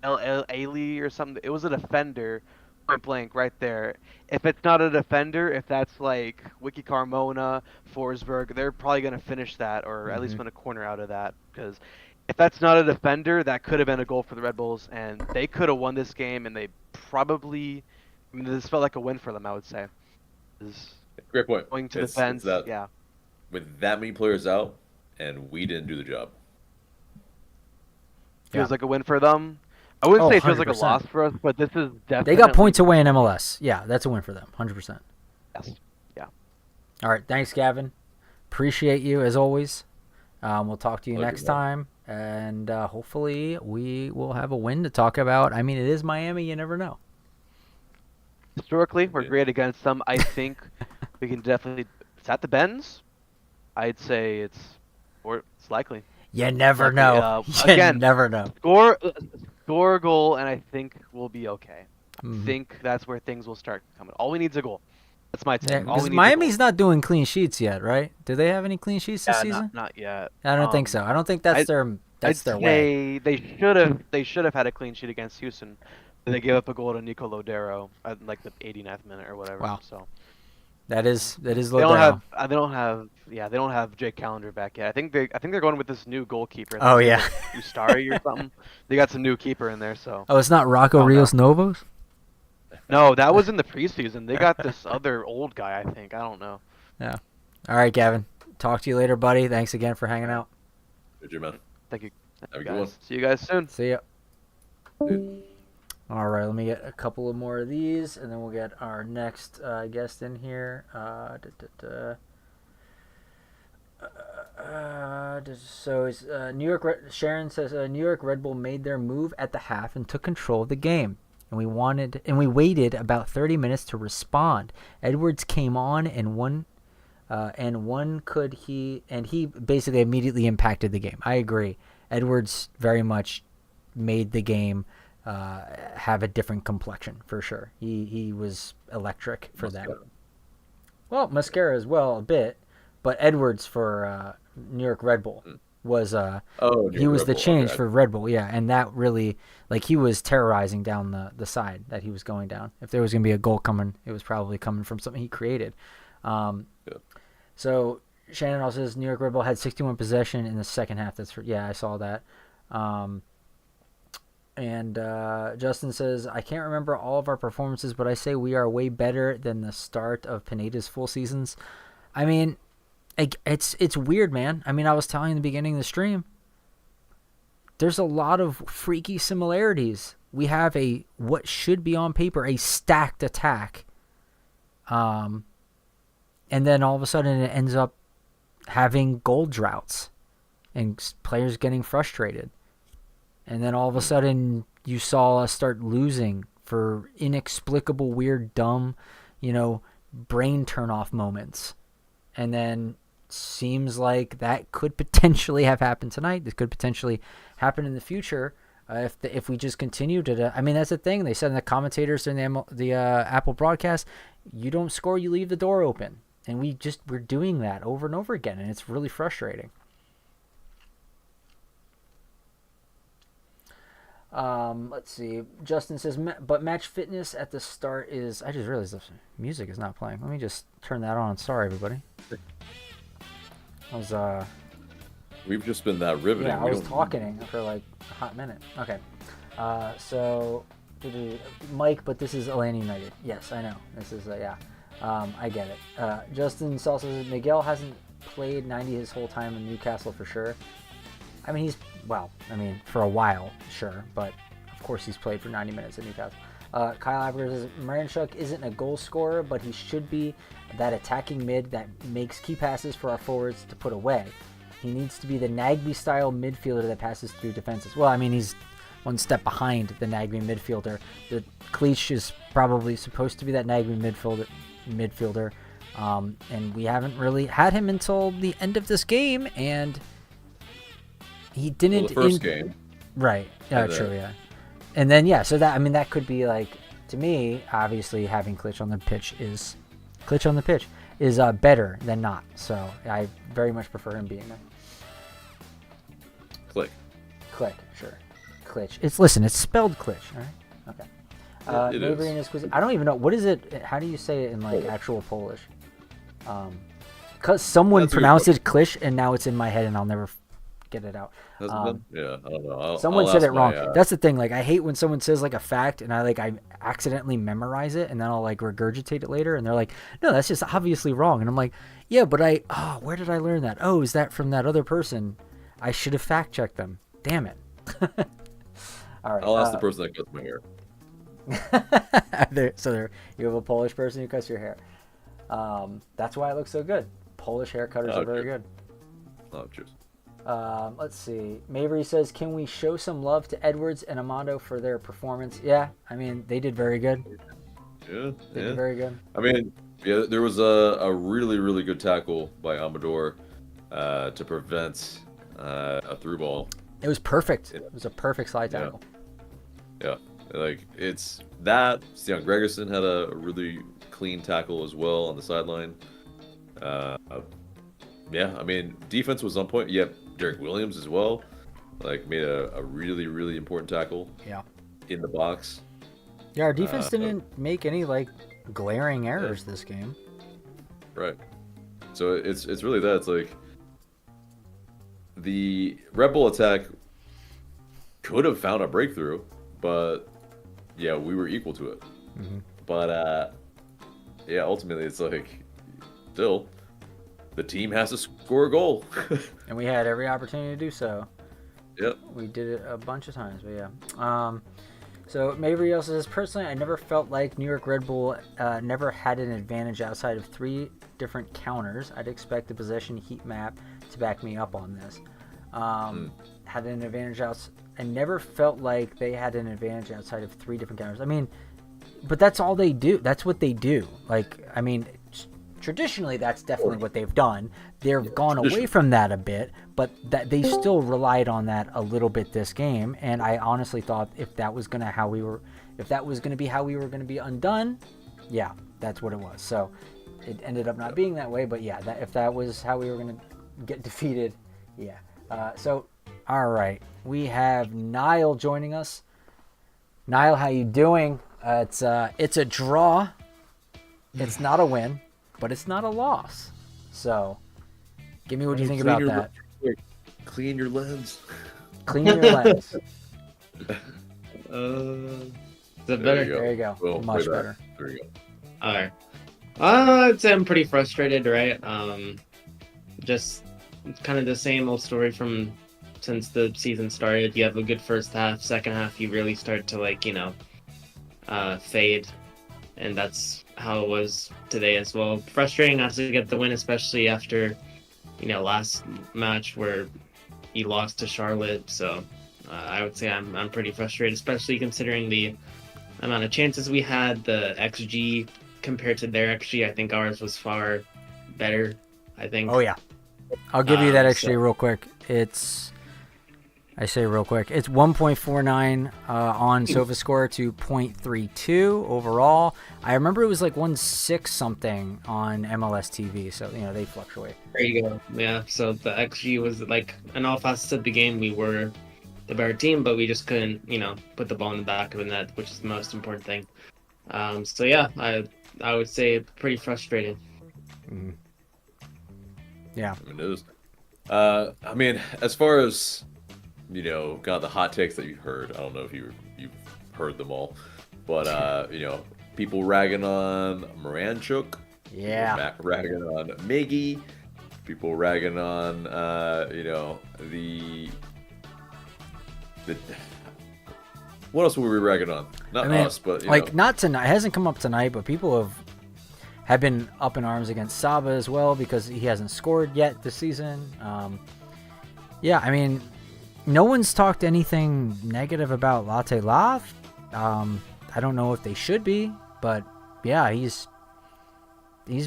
Ali or something. It was a defender, point blank, right there. If it's not a defender, if that's Wiki Carmona, Forsberg, they're probably going to finish that or at least win a corner out of that. Because if that's not a defender, that could have been a goal for the Red Bulls, and they could have won this game, and they probably, this felt like a win for them, I would say. Great point. Going to the fence, yeah. With that many players out, and we didn't do the job. Feels like a win for them. I wouldn't say it feels 100%. like a loss for us, but this is definitely... They got points away in MLS. Yeah, that's a win for them, 100%. Yes. Yeah. All right, thanks, Gavin. Appreciate you, as always. We'll talk to you next time, and hopefully we will have a win to talk about. I mean, it is Miami. You never know. Historically, we're great against them. I think we can definitely... It's at the Benz. I'd say it's likely. You never know. Again, never know. Score a goal, and I think we'll be okay. I think that's where things will start coming. All we need is a goal. That's my take. Because Miami's not doing clean sheets yet, right? Do they have any clean sheets this season? Not yet. I don't think so. I don't think that's their way. They should have had a clean sheet against Houston. They gave up a goal to Nico Lodero at the 89th minute or whatever. Wow. So that is Lodero. They don't have Jake Callender back yet. I think they're going with this new goalkeeper. Oh yeah, Ustari or something. They got some new keeper in there. So. Oh, it's not Rocco Rios Novos? No, that was in the preseason. They got this other old guy, I think. I don't know. Yeah. All right, Gavin. Talk to you later, buddy. Thanks again for hanging out. Good, man. Thank you. Have a good one. See you guys soon. See ya. Dude. All right, let me get a couple of more of these, and then we'll get our next guest in here. So it's New York. Sharon says New York Red Bull made their move at the half and took control of the game, and we waited about 30 minutes to respond. Edwards came on and he basically immediately impacted the game. I agree. Edwards very much made the game have a different complexion for sure. He was electric for them. Well, Mascara as well a bit, but Edwards for New York Red Bull was he was the change for Red Bull, yeah, and that really he was terrorizing down the side that he was going down. If there was going to be a goal coming, it was probably coming from something he created. So Shannon also says New York Red Bull had 61 possession in the second half. I saw that. And Justin says, I can't remember all of our performances, but I say we are way better than the start of Pineda's full seasons. I mean, it's weird, man. I mean, I was telling you in the beginning of the stream, there's a lot of freaky similarities. We have what should be on paper, a stacked attack. And then all of a sudden it ends up having goal droughts and players getting frustrated. And then all of a sudden, you saw us start losing for inexplicable, weird, dumb, brain turn-off moments. And then seems like that could potentially have happened tonight. This could potentially happen in the future if we just continue to. I mean, that's the thing. They said in the commentators during the Apple broadcast, you don't score, you leave the door open. And we're doing that over and over again, and it's really frustrating. Let's see. Justin says, but match fitness at the start is... I just realized the music is not playing. Let me just turn that on. Sorry, everybody. We've just been that riveting. Yeah, I was talking for a hot minute. Okay. So, Mike, but this is Atlanta United. Yes, I know. This is, yeah. I get it. Justin also says, Miguel hasn't played 90 his whole time in Newcastle for sure. I mean, for a while, sure, but of course he's played for 90 minutes at Newcastle. Kyle Aberger says, Maranchuk isn't a goal scorer, but he should be that attacking mid that makes key passes for our forwards to put away. He needs to be the Nagby-style midfielder that passes through defenses. Well, I mean, he's one step behind the Nagby midfielder. The Cleach is probably supposed to be that Nagby midfielder, and we haven't really had him until the end of this game, and... He didn't. Well, the first game. Right. Yeah, true, yeah. And then, so that could be to me, obviously having Klitsch on the pitch is better than not. So I very much prefer him being there. Click, sure. Klitsch. It's spelled Klitsch, all right? Okay. It is. In his quiz, I don't even know. What is it? How do you say it in actual Polish? Because someone pronounced it Klitsch, and now it's in my head, and I'll never get it out. Yeah, I don't know. Someone said it wrong. That's the thing. I hate when someone says a fact and I accidentally memorize it and then I'll regurgitate it later and they're like, no, that's just obviously wrong. And I'm like, yeah, but where did I learn that? Oh, is that from that other person? I should have fact checked them. Damn it. All right. I'll ask the person that cuts my hair. You have a Polish person who cuts your hair. That's why it looks so good. Polish hair cutters are very good. Oh, cheers. Let's see. Maverick says, can we show some love to Edwards and Amado for their performance? Yeah, I mean, they did very good. Yeah, they did very good. I mean, yeah, there was a really, really good tackle by Amador to prevent a through ball. It was perfect. It was a perfect slide tackle. Yeah. It's that. Stian Gregerson had a really clean tackle as well on the sideline. Yeah, I mean, defense was on point. Yeah, Derek Williams as well. Made a really, really important tackle. Yeah. In the box. Yeah, our defense didn't make any glaring errors this game. Right. So it's really that. It's the Red Bull attack could have found a breakthrough, but yeah, we were equal to it. Mm-hmm. But yeah, ultimately it's still the team has to score a goal. And we had every opportunity to do so. Yep. We did it a bunch of times, but yeah. So Maverick also says, personally, I never felt like New York Red Bull never had an advantage outside of 3 different counters. I'd expect the possession heat map to back me up on this. Had an advantage I never felt like they had an advantage outside of 3 different counters. I mean, but that's all they do. That's what they do. Like, I mean, traditionally, that's definitely what they've done. They've gone away from that a bit, but that they still relied on that a little bit this game. And I honestly thought if that was gonna be how we were gonna be undone, yeah, that's what it was. So it ended up not being that way, but yeah, if that was how we were gonna get defeated, yeah. So all right, we have Niall joining us. Niall, how you doing? It's a draw. It's not a win, but it's not a loss. So, give me what you think about that. Clean your lens. Clean your lens. Is that better? There you go. Well, much better. There you go. All right. I'd say I'm pretty frustrated, right? Just kind of the same old story from since the season started. You have a good first half, second half you really start to fade, and that's how it was today as well. Frustrating not to get the win, especially after last match where you lost to Charlotte. So I would say I'm pretty frustrated, especially considering the amount of chances we had, the XG compared to their XG. I think ours was far better. I think. Oh yeah, I'll give you that XG real quick. It's 1.49 on SofaScore to 0.32 overall. I remember it was like 1.6 something on MLS TV, so they fluctuate. There you go. Yeah, so the XG was like in all facets of the game we were the better team, but we just couldn't, put the ball in the back of the net, which is the most important thing. So yeah, I would say pretty frustrating. Mm-hmm. Yeah. It is. I mean, as far as got the hot takes that you heard. I don't know if you've heard them all, but people ragging on Moranchuk, ragging on Miggy, people ragging on the what else were we ragging on? Not us, but not tonight. It hasn't come up tonight, but people have been up in arms against Saba as well because he hasn't scored yet this season. Yeah, I mean. No one's talked anything negative about Latte Lath. I don't know if they should be, but yeah, he's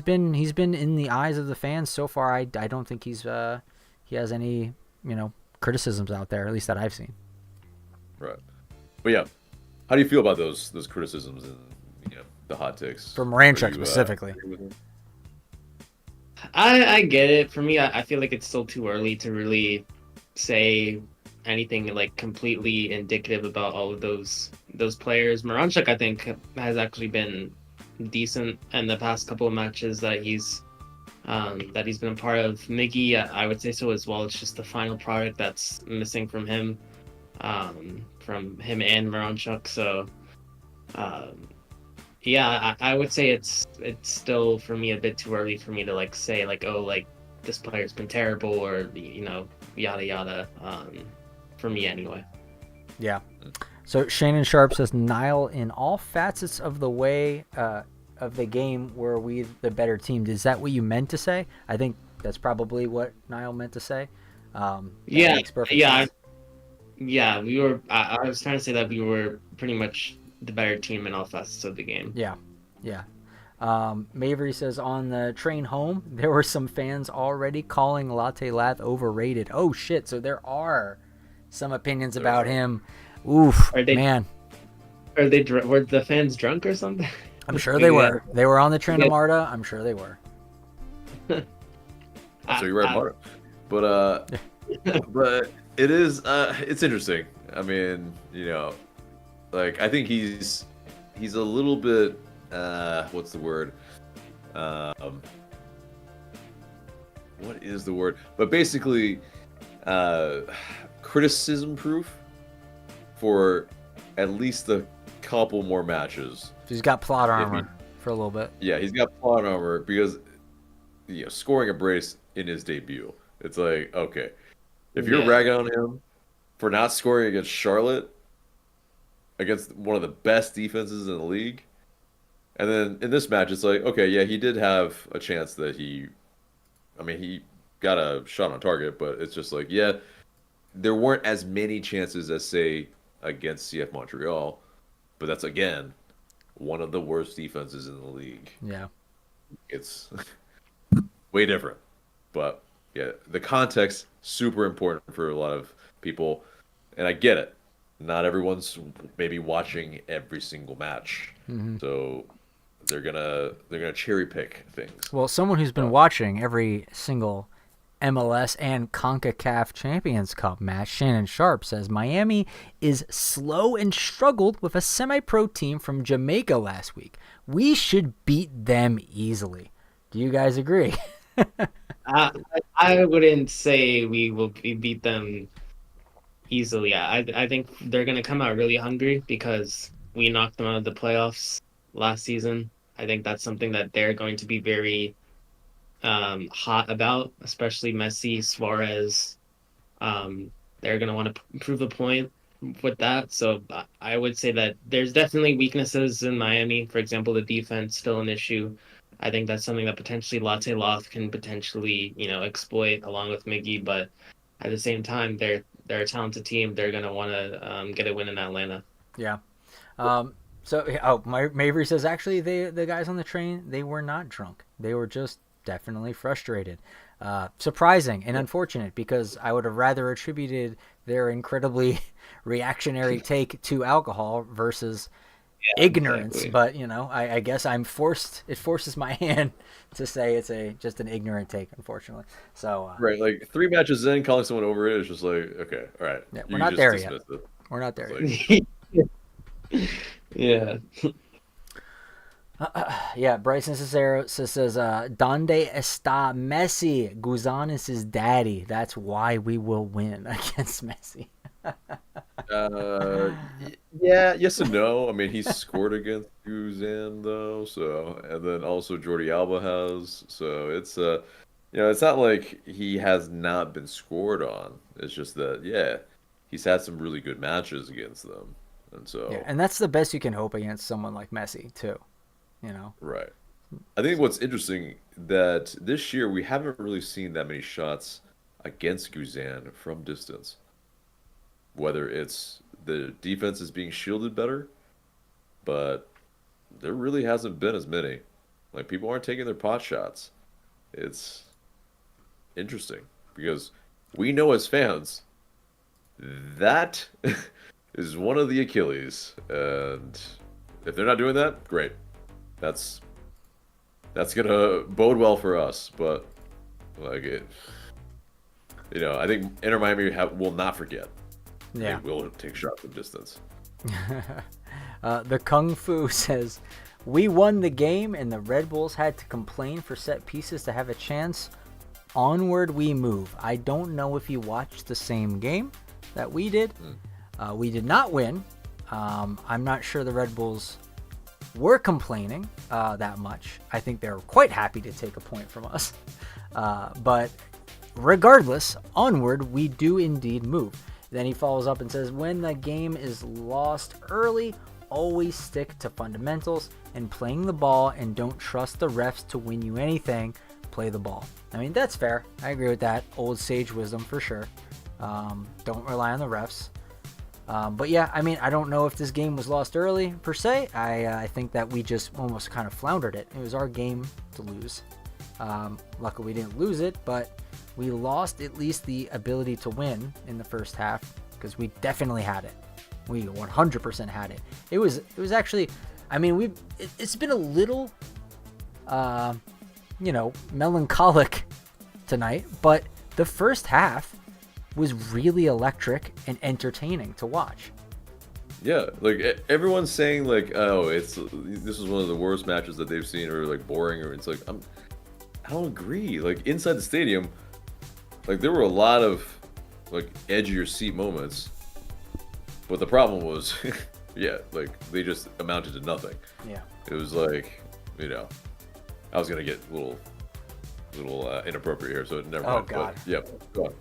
been in the eyes of the fans so far. I don't think he has any criticisms out there, at least that I've seen. Right, but yeah, how do you feel about those criticisms and the hot takes for Moranchuk specifically? I get it. For me, I feel like it's still too early to really say anything like completely indicative about all of those players. Moranchuk, I think, has actually been decent in the past couple of matches that he's been a part of. Miggy, I would say so as well. It's just the final product that's missing from him and Moranchuk. So yeah, I would say it's still for me a bit too early for me to say this player's been terrible or yada yada. For me anyway. Yeah. So Shannon Sharp says, Niall, in all facets of the way of the game were we the better team. Is that what you meant to say? I think that's probably what Niall meant to say. Yeah. We were. I was trying to say that we were pretty much the better team in all facets of the game. Yeah. Maverick says, on the train home, there were some fans already calling Latte Lath overrated. Oh shit! So there are some opinions about him. Oof, man. Were the fans drunk or something? I'm sure they were. They were on the train to Marta. I'm sure they were. So you're right, Marta. But but it is it's interesting. I mean, I think he's a little bit what's the word? What is the word? But basically criticism proof for at least a couple more matches. He's got plot armor for a little bit. Yeah, he's got plot armor because scoring a brace in his debut. It's like, okay, if you're ragging on him for not scoring against Charlotte, against one of the best defenses in the league. And then in this match, it's like, okay, yeah, he did have a chance that he got a shot on target, but it's just like, yeah, there weren't as many chances as, say, against CF Montreal. But that's, again, one of the worst defenses in the league. Yeah. It's way different. But, yeah, the context, super important for a lot of people. And I get it. Not everyone's maybe watching every single match. Mm-hmm. So they're gonna cherry pick things. Well, someone who's been watching every single MLS and CONCACAF Champions Cup match, Shannon Sharp, says Miami is slow and struggled with a semi-pro team from Jamaica last week. We should beat them easily. Do you guys agree? I wouldn't say we will beat them easily. I think they're going to come out really hungry because we knocked them out of the playoffs last season. I think that's something that they're going to be very hot about, especially Messi, Suarez. They're going to want to prove a point with that. So I would say that there's definitely weaknesses in Miami. For example, the defense still an issue. I think that's something that potentially Latte Loth can potentially, exploit along with Miggy. But at the same time, they're a talented team. They're going to want to get a win in Atlanta. Yeah. Mavry says, actually, the guys on the train, they were not drunk. They were just definitely frustrated. Surprising and unfortunate, because I would have rather attributed their incredibly reactionary take to alcohol versus ignorance. Exactly. But, I guess it forces my hand to say it's just an ignorant take, unfortunately. So right, like 3 matches in, calling someone over it is just like, okay, all right. Yeah, we're not there yet. We're not there yet. Yeah. Yeah, Bryson Cicero says, Donde está Messi? Guzan is his daddy. That's why we will win against Messi. Yeah, yes and no. I mean, he scored against Guzan, though, so, and then also Jordi Alba has, so it's, it's not like he has not been scored on. It's just that, yeah, he's had some really good matches against them. And so, yeah, and that's the best you can hope against someone like Messi too, Right. I think what's interesting that this year we haven't really seen that many shots against Guzan from distance. Whether it's the defense is being shielded better, but there really hasn't been as many. Like, people aren't taking their pot shots. It's interesting because we know as fans that is one of the Achilles, and if they're not doing that, great. That's gonna bode well for us. But I think Inter Miami will not forget. Yeah, they will take shots from distance. The Kung Fu says, we won the game and the Red Bulls had to complain for set pieces to have a chance. Onward we move. I don't know if you watched the same game that we did. We did not win. I'm not sure the Red Bulls were complaining that much. I think they're quite happy to take a point from us. But regardless, onward we do indeed move. Then he follows up and says, when the game is lost early, always stick to fundamentals and playing the ball, and don't trust the refs to win you anything. Play the ball. I mean, that's fair. I agree with that. Old sage wisdom for sure. Don't rely on the refs. But yeah, I mean, I don't know if this game was lost early per se. I think that we just almost kind of floundered it. It was our game to lose. Luckily we didn't lose it, but we lost at least the ability to win in the first half, because we definitely had it. We 100% had it. It was actually, I mean, it's been a little, melancholic tonight, but the first half was really electric and entertaining to watch. Yeah, like everyone's saying like, oh, this is one of the worst matches that they've seen, or like boring, or it's like, I don't agree. Like, inside the stadium, like, there were a lot of like edge of your seat moments, but the problem was yeah, like, they just amounted to nothing. Yeah, it was like, I was gonna get a little inappropriate here, so never mind. Oh god. But, yeah, go on.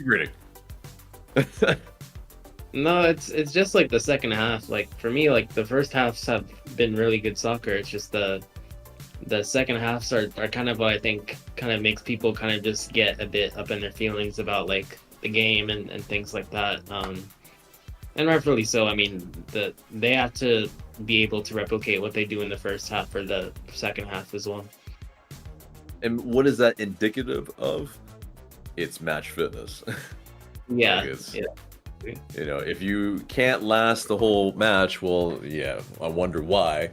Greeting. No, it's just like the second half. Like for me, like the first halves have been really good soccer. It's just the second halves are kind of what I think kind of makes people kind of just get a bit up in their feelings about like the game and things like that. And rightfully so. I mean, they have to be able to replicate what they do in the first half for the second half as well. And what is that indicative of? It's match fitness. Yeah, Like it's, yeah. you know, if you can't last the whole match, well, yeah, I wonder why.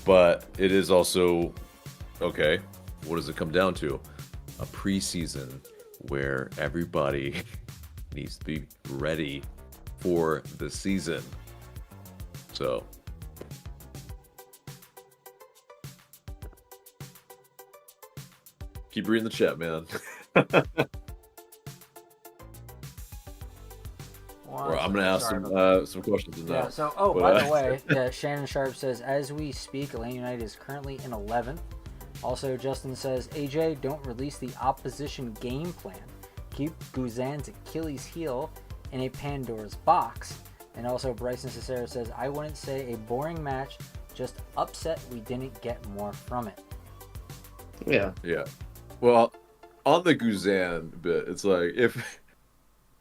But it is also, okay, what does it come down to? A preseason where everybody needs to be ready for the season. So keep reading the chat, man. Or I'm gonna ask some questions now. Yeah. So, by the way, Shannon Sharp says, as we speak, Atlanta United is currently in 11th. Also, Justin says, AJ, don't release the opposition game plan. Keep Guzan's Achilles heel in a Pandora's box. And also, Bryson Cicero says, I wouldn't say a boring match, just upset we didn't get more from it. Yeah. Yeah. Well, on the Guzan bit, it's like if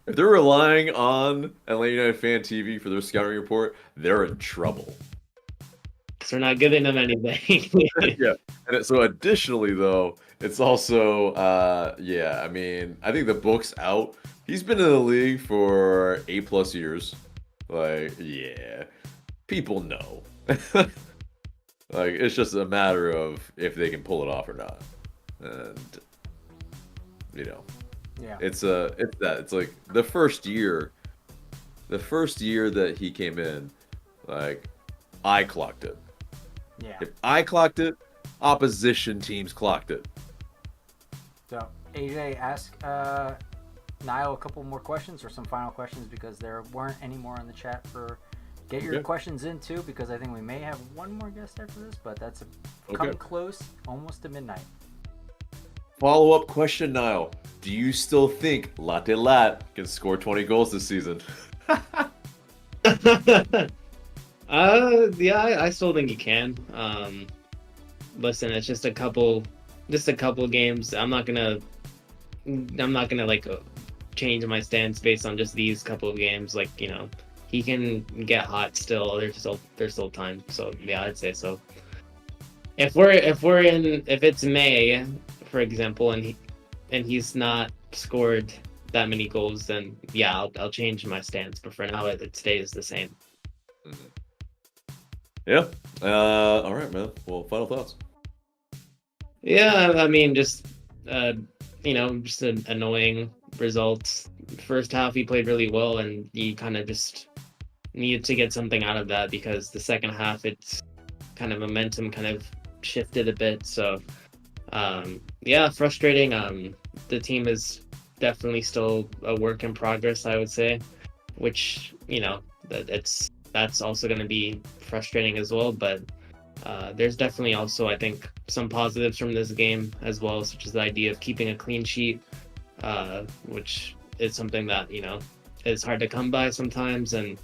they're relying on Atlanta United Fan TV for their scouting report, they're in trouble. Because we're not giving them anything. Yeah. And so additionally, though, it's also, I mean, I think the book's out. He's been in the league for 8+ years. Like, yeah, people know. Like, it's just a matter of if they can pull it off or not. And, you know, Yeah. it's like the first year that he came in, like, I clocked it. Yeah. If I clocked it, opposition teams clocked it. So, AJ, ask Niall a couple more questions or some final questions because there weren't any more in the chat for get your questions in too because I think we may have one more guest after this, but that's come close, almost to midnight. Follow-up question, Niall. Do you still think Latte Lat can score 20 goals this season? Yeah, I still think he can. Listen, it's just a couple games. I'm not gonna like change my stance based on just these couple of games. Like, you know, he can get hot still. There's still time. So yeah, I'd say so. If it's May, for example, and he's not scored that many goals, then yeah, I'll change my stance. But for now, it stays the same. Mm-hmm. Yeah. All right, man. Well, final thoughts. Yeah, I mean, just just an annoying results. First half, he played really well, and you kind of just needed to get something out of that because the second half, it's kind of momentum kind of shifted a bit. So, yeah, frustrating. The team is definitely still a work in progress, I would say, which, you know, that's also going to be frustrating as well. But there's definitely also, I think, some positives from this game as well, such as the idea of keeping a clean sheet, which is something that, you know, is hard to come by sometimes. And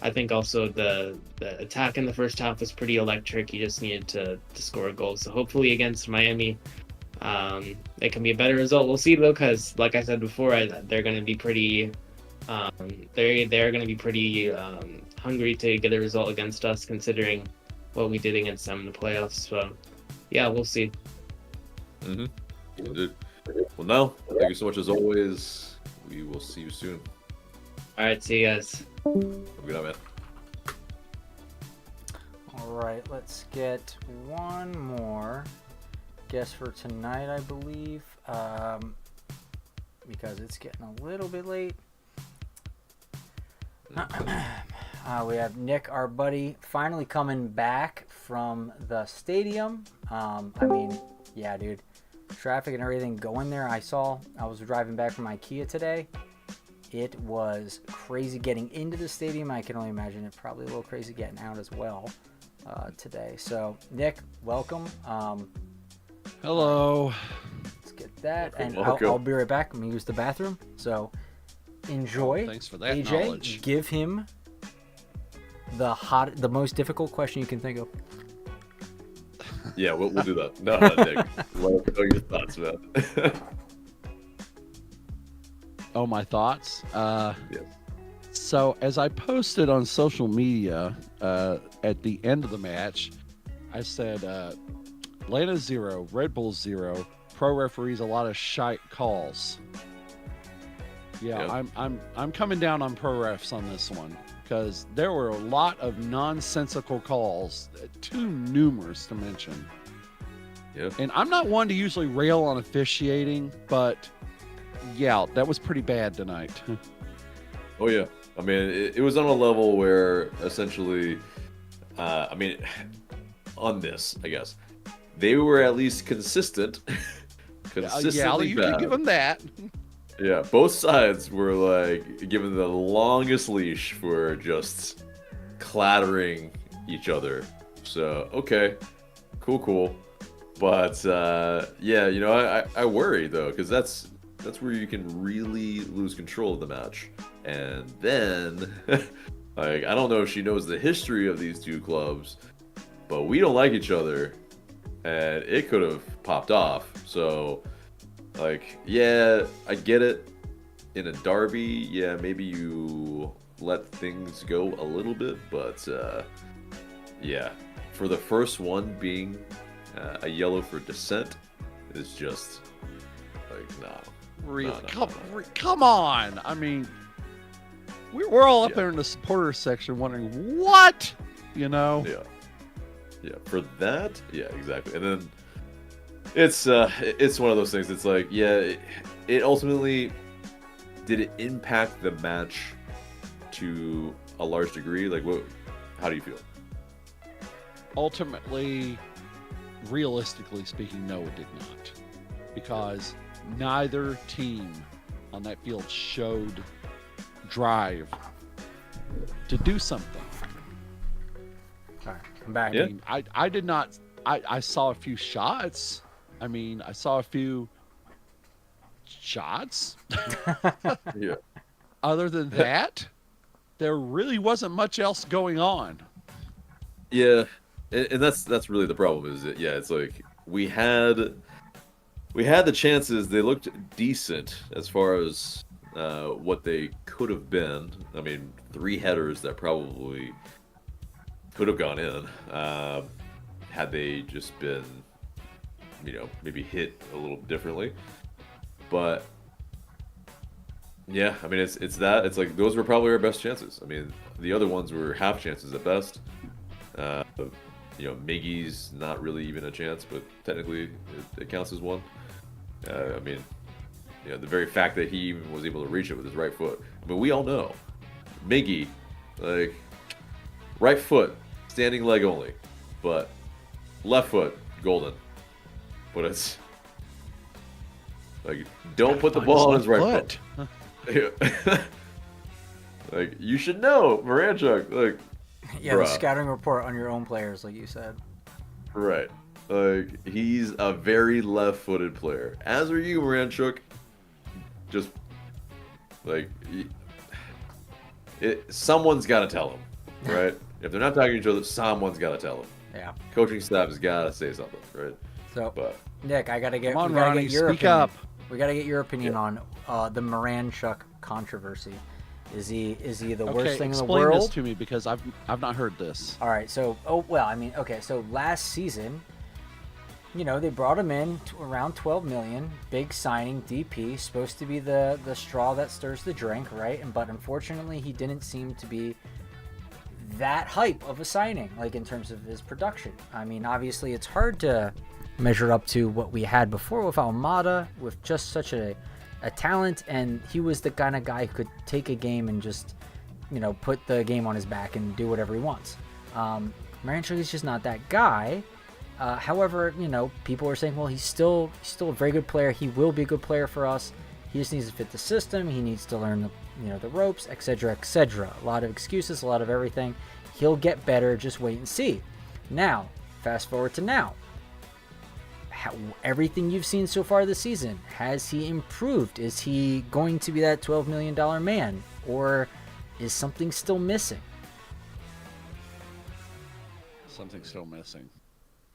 I think also the attack in the first half was pretty electric. You just needed to score a goal. So hopefully against Miami, it can be a better result. We'll see though, because like I said before, they're going to be pretty they're going to be pretty hungry to get a result against us, considering what we did against them in the playoffs. So yeah, we'll see. Well, no, thank you so much as always. We will see you soon. All right, see you guys. Have a good night, man. All right, let's get one more guest for tonight, I believe, because it's getting a little bit late. We have Nick, our buddy, finally coming back from the stadium. I mean, yeah, dude, traffic and everything going there. I was driving back from IKEA today. It was crazy getting into the stadium. I can only imagine it probably a little crazy getting out as well today. So, Nick, welcome. Hello. Let's get that. And Welcome. I'll be right back. I'm going to use the bathroom. So, enjoy. Oh, thanks for that AJ, knowledge. give him the most difficult question you can think of. Yeah, we'll do that. No, Nick. Let us know your thoughts, man. Oh, my thoughts? Yes. So, as I posted on social media at the end of the match, I said, Atlanta 0, Red Bull 0, pro referees a lot of shite calls. Yeah, Yep. I'm coming down on pro refs on this one because there were a lot of nonsensical calls, too numerous to mention. Yeah. And I'm not one to usually rail on officiating, but yeah, that was pretty bad tonight. Oh yeah. I mean, it was on a level where essentially, I mean, on this, I guess, they were at least consistent. Consistently you can bad. give them that. Yeah, both sides were like given the longest leash for just clattering each other. So okay, cool. But yeah, you know, I worry though, because that's where you can really lose control of the match. And then, like, I don't know if she knows the history of these two clubs, but we don't like each other, and it could have popped off. So, like, yeah, I get it. In a derby, yeah, maybe you let things go a little bit, but yeah, for the first one being a yellow for dissent is just like, nah. Come on. I mean, we're all up there in the supporter section wondering what, you know? Yeah, for that, yeah, exactly. And then it's one of those things. It's like, yeah, it ultimately, did it impact the match to a large degree? Like, how do you feel? Ultimately, realistically speaking, no, it did not, because neither team on that field showed drive to do something. All right, come back. Yeah. I mean, I did not. I saw a few shots. I mean, I saw a few shots. Yeah. Other than that, there really wasn't much else going on. Yeah, and that's really the problem. Is that, yeah, it's like we had the chances. They looked decent as far as what they could have been. I mean, 3 headers that probably could have gone in had they just been, you know, maybe hit a little differently. But yeah, I mean, it's that. It's like those were probably our best chances. I mean, the other ones were half chances at best. You know, Miggy's not really even a chance, but technically it counts as one. I mean, you know, the very fact that he even was able to reach it with his right foot. I mean, we all know Miggy, like, right foot, standing leg only, but left foot, golden. But it's like, don't put the ball on his right foot. Yeah. Like, you should know, Moranchuk. Like, Yeah, bruh. the scouting report on your own players, like you said. Right. Like, he's a very left-footed player. As are you, Moranchuk. Just, like, someone's got to tell him, right? If they're not talking to each other, someone's got to tell him. Yeah. Coaching staff has got to say something, right? So, But Nick, I gotta get. Come on, we gotta Ronnie, get your speak opinion. up. We gotta get your opinion Yeah. on the Moranchuk controversy. Is he the worst Okay, thing in the explain world? this to me because I've not heard this. All right, so so last season, you know, they brought him in to around 12 million, big signing, DP, supposed to be the straw that stirs the drink, right? But unfortunately, he didn't seem to be that hype of a signing, like in terms of his production. I mean, obviously, it's hard to measure up to what we had before with Almada, with just such a talent, and he was the kind of guy who could take a game and just, you know, put the game on his back and do whatever he wants. Moranchuk is just not that guy. However, you know, people are saying, well, he's still a very good player. He will be a good player for us. He just needs to fit the system. He needs to learn the ropes, etc., etc. A lot of excuses, a lot of everything. He'll get better. Just wait and see. Now, fast forward to now. everything you've seen so far this season, has he improved? Is he going to be that $12 million man, or is something still missing? Something's still missing.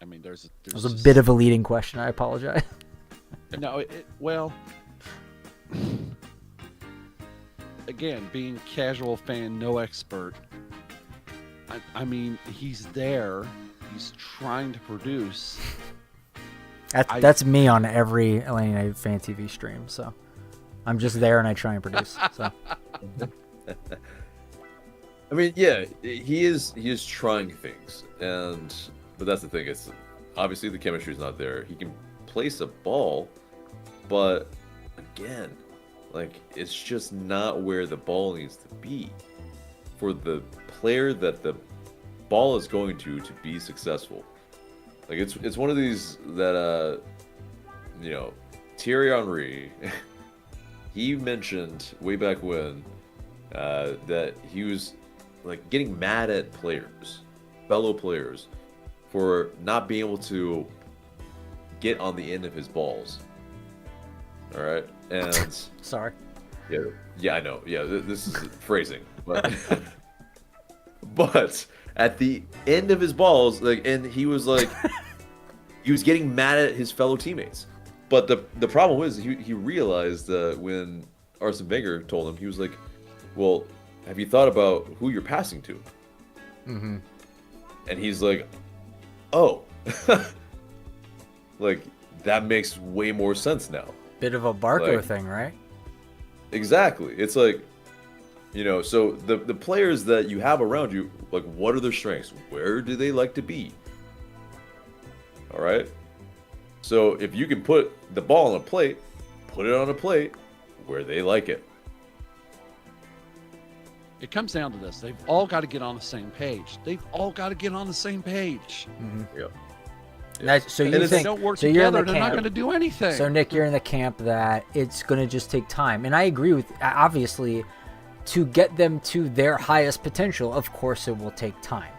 I mean, there's It was a bit of a leading question. I apologize. No, well, again, being casual fan, no expert. I mean, he's there. He's trying to produce. That's me on every Atlanta United Fan TV stream. So I'm just there and I try and produce. So I mean, yeah, he is trying things, but that's the thing. It's obviously the chemistry's not there. He can place a ball, but again, like, it's just not where the ball needs to be for the player that the ball is going to be successful. Like, it's one of these that Thierry Henry, he mentioned way back when that he was like getting mad at fellow players, for not being able to get on the end of his balls. All right, and sorry. Yeah, I know. Yeah, this is phrasing, but but at the end of his balls, like, and he was like, he was getting mad at his fellow teammates. But the problem was he realized when Arsene Wenger told him, he was like, well, have you thought about who you're passing to? Mm-hmm. And he's like, oh, like, that makes way more sense now. Bit of a Barco Like, thing, right? Exactly. It's like, so the players that you have around you, like, what are their strengths? Where do they like to be? All right. So if you can put the ball on a plate, put it on a plate where they like it. It comes down to this. They've all got to get on the same page. Mm-hmm. Yep. So And you if they think don't work so you're in together, the they're not camp. going to do anything. So Nick, you're in the camp that it's going to just take time, and I agree with. Obviously, to get them to their highest potential, of course, it will take time.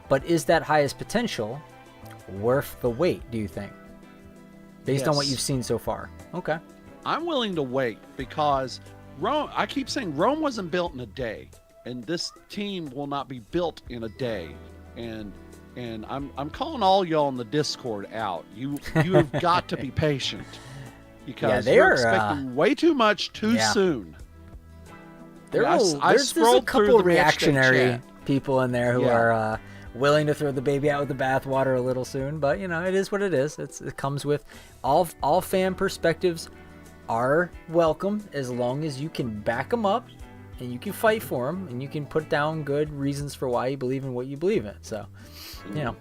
But is that highest potential worth the wait? Do you think, based on what Yes. you've seen so far? Okay. I'm willing to wait because Rome. I keep saying Rome wasn't built in a day, and this team will not be built in a day. And I'm calling all y'all in the Discord out. You have got to be patient because they you're are, expecting way too much too yeah. soon. There's I a scrolled through couple the match day reactionary chat. people in there who Yeah. are willing to throw the baby out with the bathwater a little soon, but it is what it is. It comes with all fan perspectives are welcome as long as you can back them up and you can fight for them and you can put down good reasons for why you believe in what you believe in. So, I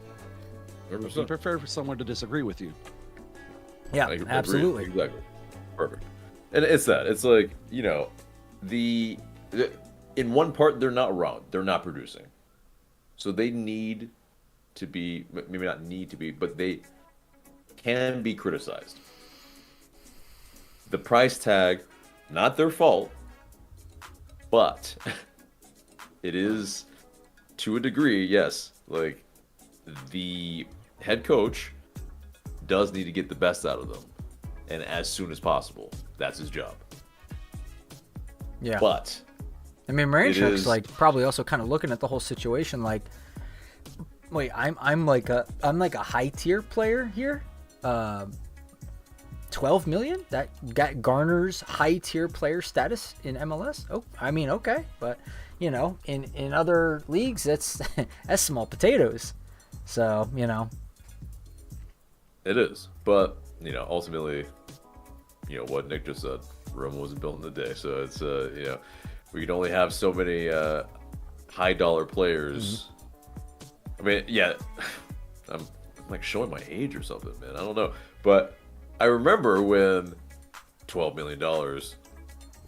100%. prefer for someone to disagree with you. yeah, I agree. absolutely. Exactly. Perfect. And it's that. It's like, the in one part, they're not wrong. They're not producing. So they need to be, maybe not need to be, but they can be criticized. The price tag, not their fault, but it is, to a degree, yes, like, the head coach does need to get the best out of them, and as soon as possible. That's his job. Yeah. But I mean, Marinchuk's is- like probably also kind of looking at the whole situation like, wait, I'm like a high tier player here. 12 million? That garners high tier player status in MLS? Oh, I mean, okay, but in other leagues that's that's small potatoes. So, it is. But, ultimately, what Nick just said, Rome wasn't built in a day. So it's, we can only have so many high dollar players. I mean, yeah, I'm like showing my age or something, man. I don't know. But I remember when $12 million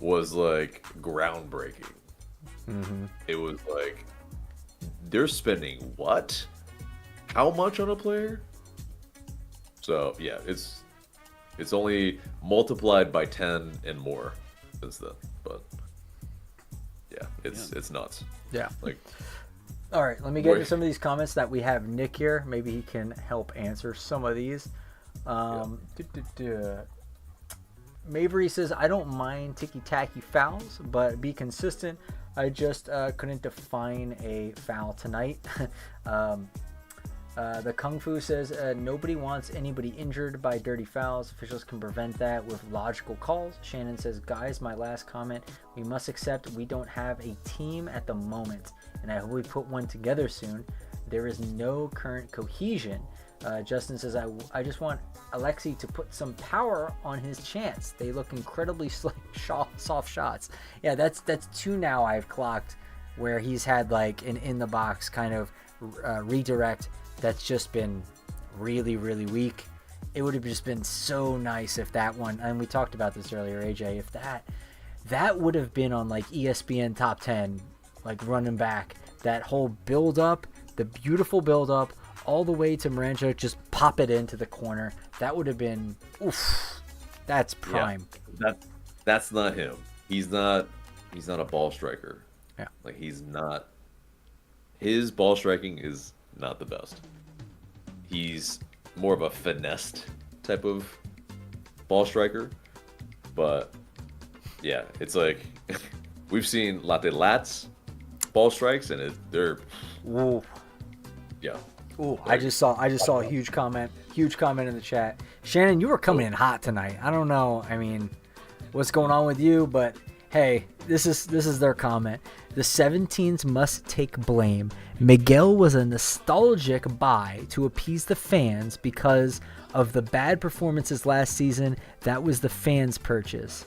was like groundbreaking. It was like, they're spending what? How much on a player? So yeah, it's only multiplied by 10 and more since then. But yeah, it's nuts. yeah. Like, All right, let me get Wait. into some of these comments that we have Nick here. Maybe he can help answer some of these. Mabry says, I don't mind ticky-tacky fouls, but be consistent. I just couldn't define a foul tonight. The Kung Fu says, nobody wants anybody injured by dirty fouls. Officials can prevent that with logical calls. Shannon says, guys, my last comment, we must accept we don't have a team at the moment, and I hope we put one together soon. There is no current cohesion. Justin says, I just want Alexi to put some power on his chance. They look incredibly soft shots. Yeah, that's two now I've clocked where he's had like an in the box kind of redirect that's just been really, really weak. It would have just been so nice if that one, and we talked about this earlier, AJ, if that would have been on like ESPN top 10, like running back, that whole build up, the beautiful build up, all the way to Morancho, just pop it into the corner. That would have been, oof, that's prime. Yeah, that's not him. He's not a ball striker. Yeah. Like his ball striking is not the best. He's more of a finessed type of ball striker. But yeah, it's like we've seen Latte Lats ball strikes and they're Ooh. Yeah. Ooh, I just saw a huge comment in the chat. Shannon, you were coming in hot tonight. I don't know, I mean, what's going on with you, but hey, this is their comment. The 17s must take blame. Miguel was a nostalgic buy to appease the fans because of the bad performances last season. That was the fans' purchase.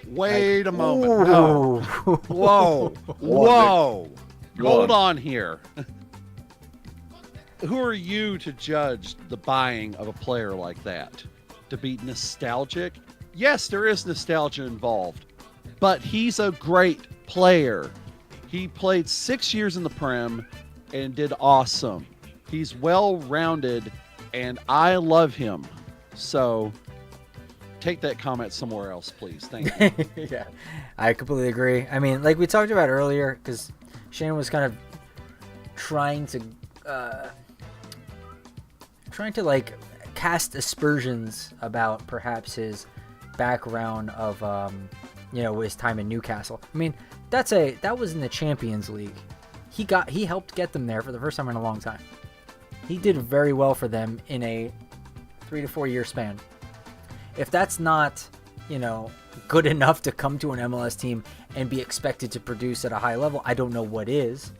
Wait a moment. No. Whoa. Hold on here. Who are you to judge the buying of a player like that? To be nostalgic? Yes, there is nostalgia involved, but he's a great player. He played 6 years in the Prem and did awesome. He's well-rounded, and I love him. So take that comment somewhere else, please. Thank you. Yeah, I completely agree. I mean, like we talked about earlier, because Shannon was kind of trying to like cast aspersions about perhaps his background of his time in Newcastle. I mean, that was in the Champions League. He helped get them there for the first time in a long time. He did very well for them in a 3 to 4 year span. If that's not, good enough to come to an MLS team and be expected to produce at a high level, I don't know what is.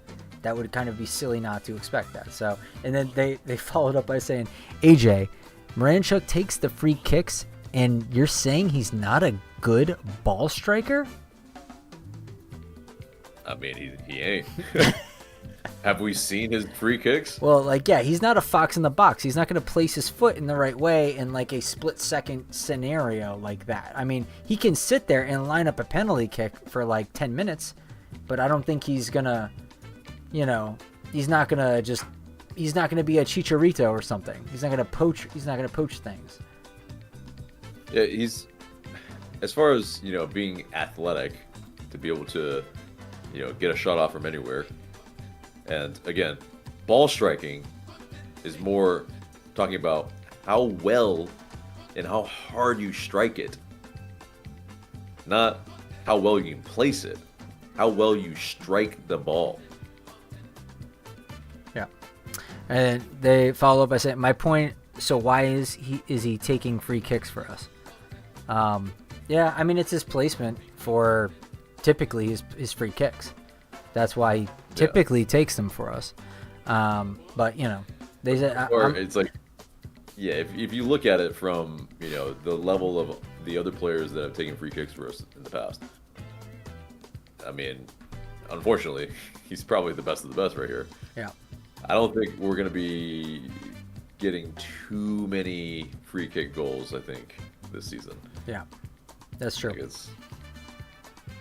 That would kind of be silly not to expect that. So, and then they followed up by saying, AJ, Moranchuk takes the free kicks, and you're saying he's not a good ball striker? I mean, he ain't. Have we seen his free kicks? Well, he's not a fox in the box. He's not going to place his foot in the right way in like a split-second scenario like that. I mean, he can sit there and line up a penalty kick for like 10 minutes, but I don't think he's going to, he's not going to be a Chicharito or something. He's not going to poach things. Yeah, he's, as far as, being athletic, to be able to, get a shot off from anywhere. And again, ball striking is more talking about how well and how hard you strike it. Not how well you can place it. How well you strike the ball. Yeah. And they follow up by saying, my point, so why is he taking free kicks for us? Yeah, I mean, it's his placement for typically his free kicks. That's why he typically takes them for us. But, they said... it's like, yeah, if you look at it from, the level of the other players that have taken free kicks for us in the past, I mean, unfortunately, he's probably the best of the best right here. Yeah. I don't think we're going to be getting too many free kick goals, I think, this season. Yeah, that's true.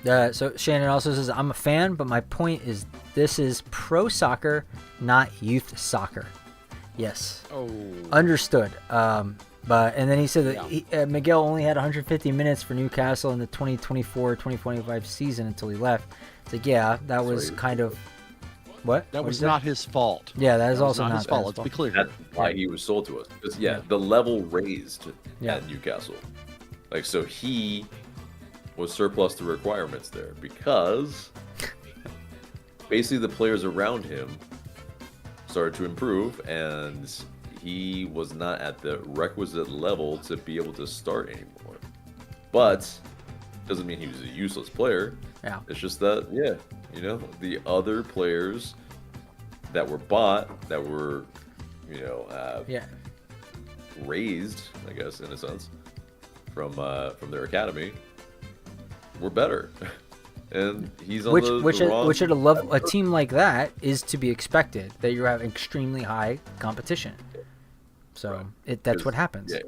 So Shannon also says, I'm a fan, but my point is this is pro soccer, not youth soccer. Yes. Oh. Understood. And then he said that Miguel only had 150 minutes for Newcastle in the 2024-2025 season until he left. It's like, yeah, that was kind of What? That What'd was you say? not his fault. Yeah, that is That was also not his fault. Let's be clear. That's why he was sold to us. Because the level raised Yeah. at Newcastle. Like, so he was surplus to requirements there because basically the players around him started to improve, and he was not at the requisite level to be able to start anymore. But doesn't mean he was a useless player. Yeah. It's just that, the other players that were bought, that were, Yeah. raised, I guess, in a sense, from their academy, were better. And he's on the wrong... Which at a team like that is to be expected, that you have extremely high competition. So that's what happens. Yeah,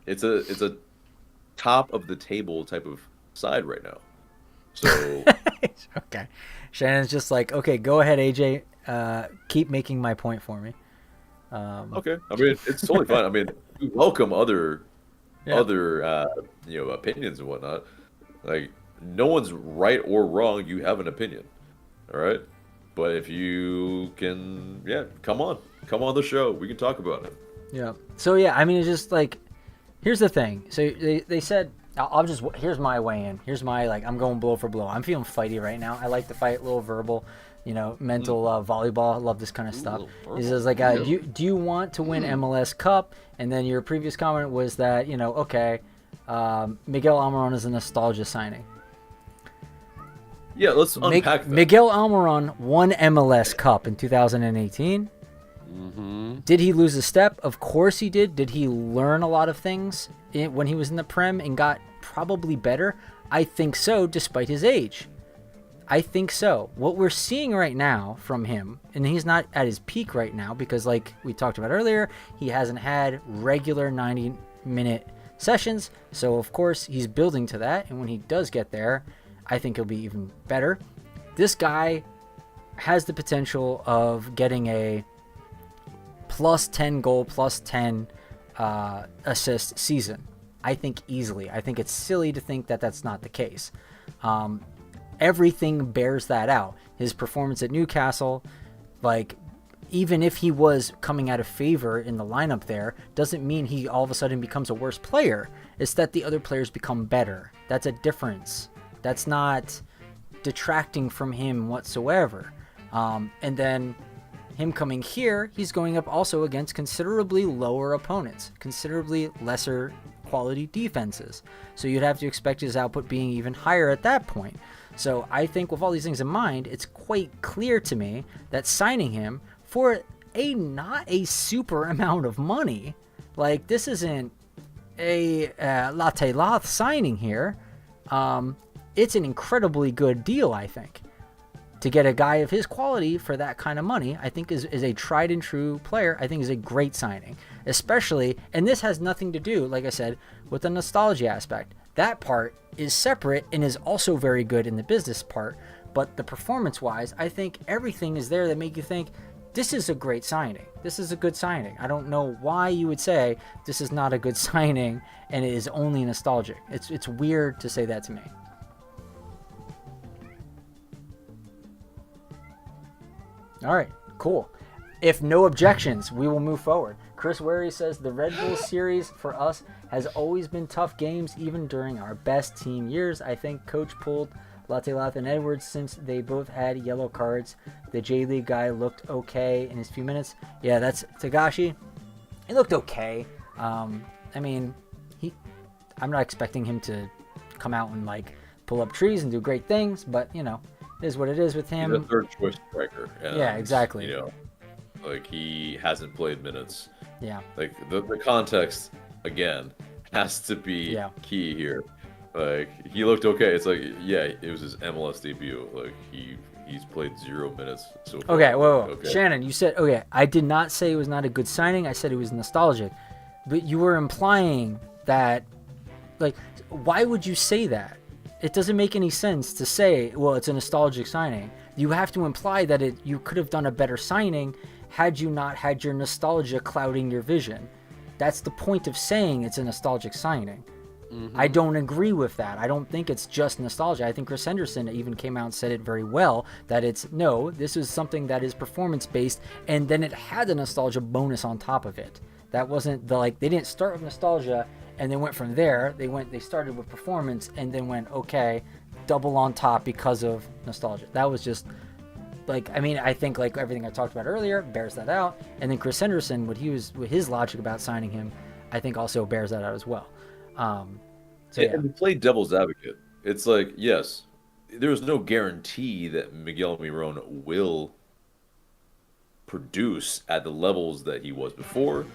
it's a top of the table type of side right now. So Okay, Shannon's just like, okay, go ahead, AJ. Keep making my point for me. okay, I mean, it's totally fine. I mean, we welcome other opinions and whatnot. Like, no one's right or wrong. You have an opinion, all right? But if you can, come on the show. We can talk about it. Yeah. So yeah, I mean, it's just like, here's the thing. So they said, here's my weigh in. Here's my, I'm going blow for blow. I'm feeling fighty right now. I like to fight, a little verbal, mental volleyball. I love this kind of stuff. He says do you want to win MLS Cup? And then your previous comment was that, okay, Miguel Almiron is a nostalgia signing. Yeah, let's unpack that. Miguel Almiron won MLS Cup in 2018. Mm-hmm. Did he lose a step? Of course he did. Did he learn a lot of things when he was in the Prem and got probably better? I think so, despite his age. I think so. What we're seeing right now from him, and he's not at his peak right now because, like we talked about earlier, he hasn't had regular 90-minute sessions. So, of course, he's building to that. And when he does get there, I think he'll be even better. This guy has the potential of getting a plus 10 goal, plus 10 assist season. I think easily. I think it's silly to think that that's not the case. Everything bears that out. His performance at Newcastle, even if he was coming out of favor in the lineup there, doesn't mean he all of a sudden becomes a worse player. It's that the other players become better. That's a difference. That's not detracting from him whatsoever. And then him coming here, he's going up also against considerably lower opponents, considerably lesser quality defenses. So you'd have to expect his output being even higher at that point. So I think with all these things in mind, it's quite clear to me that signing him for not a super amount of money, this isn't a latte latte signing here. It's an incredibly good deal, I think. To get a guy of his quality for that kind of money, I think is a tried and true player. I think is a great signing, especially, and this has nothing to do, like I said, with the nostalgia aspect. That part is separate and is also very good in the business part, but the performance-wise, I think everything is there that make you think, this is a great signing. This is a good signing. I don't know why you would say this is not a good signing and it is only nostalgic. It's weird to say that to me. All right, cool. If no objections, we will move forward. Chris Wary says the Red Bull series for us has always been tough games, even during our best team years. I think Coach pulled Latte Latte and Edwards since they both had yellow cards. The J-League guy looked okay in his few minutes. Yeah, that's Tagashi. He looked okay. I'm not expecting him to come out and pull up trees and do great things, but it is what it is with him. He's a third choice striker. And, yeah, exactly. He hasn't played minutes. Yeah. The context again has to be key here. He looked okay. It's it was his MLS debut. He's played 0 minutes so far. Okay, whoa. Okay. Shannon, you said I did not say it was not a good signing. I said it was nostalgic. But you were implying that why would you say that? It doesn't make any sense to say, well, it's a nostalgic signing. You have to imply that you could have done a better signing had you not had your nostalgia clouding your vision. That's the point of saying it's a nostalgic signing. I don't agree with that. I don't think it's just nostalgia. I think Chris Henderson even came out and said it very well, that this is something that is performance based, and then it had a nostalgia bonus on top of it. That wasn't they didn't start with nostalgia and then went from there. They started with performance and then went, okay, double on top because of nostalgia. That was just I think everything I talked about earlier bears that out. And then Chris Henderson, with his logic about signing him, I think also bears that out as well. And to play devil's advocate, it's like, yes, there's no guarantee that Miguel Miron will produce at the levels that he was before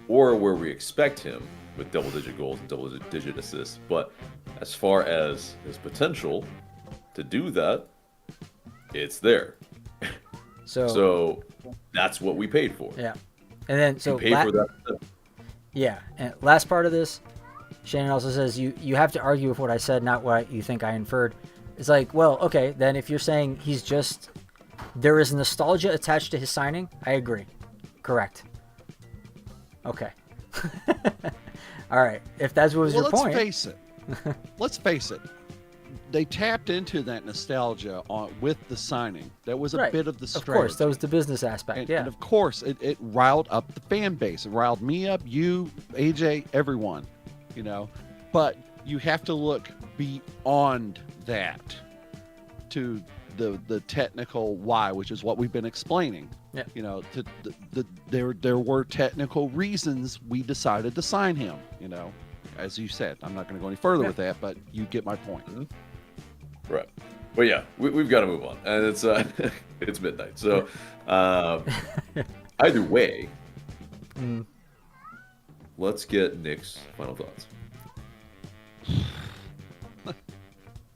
or where we expect him with double-digit goals and double-digit assists. But as far as his potential to do that, it's there. So that's what we paid for. Yeah. And then we paid for that. Yeah. And last part of this, Shannon also says you have to argue with what I said, not what you think I inferred. It's like, well, okay, then if you're saying there is nostalgia attached to his signing, I agree. Correct. Okay. All right. If that was your point. Let's face it. They tapped into that nostalgia with the signing. That was a bit of the strategy. Of course, that was the business aspect. And of course, it riled up the fan base. It riled me up, you, AJ, everyone. But you have to look beyond that to the technical why, which is what we've been explaining. Yeah. There were technical reasons we decided to sign him. As you said, I'm not going to go any further with that, but you get my point. Mm-hmm. Right. Well, yeah, we've got to move on, and it's it's midnight. So either way, let's get Nick's final thoughts.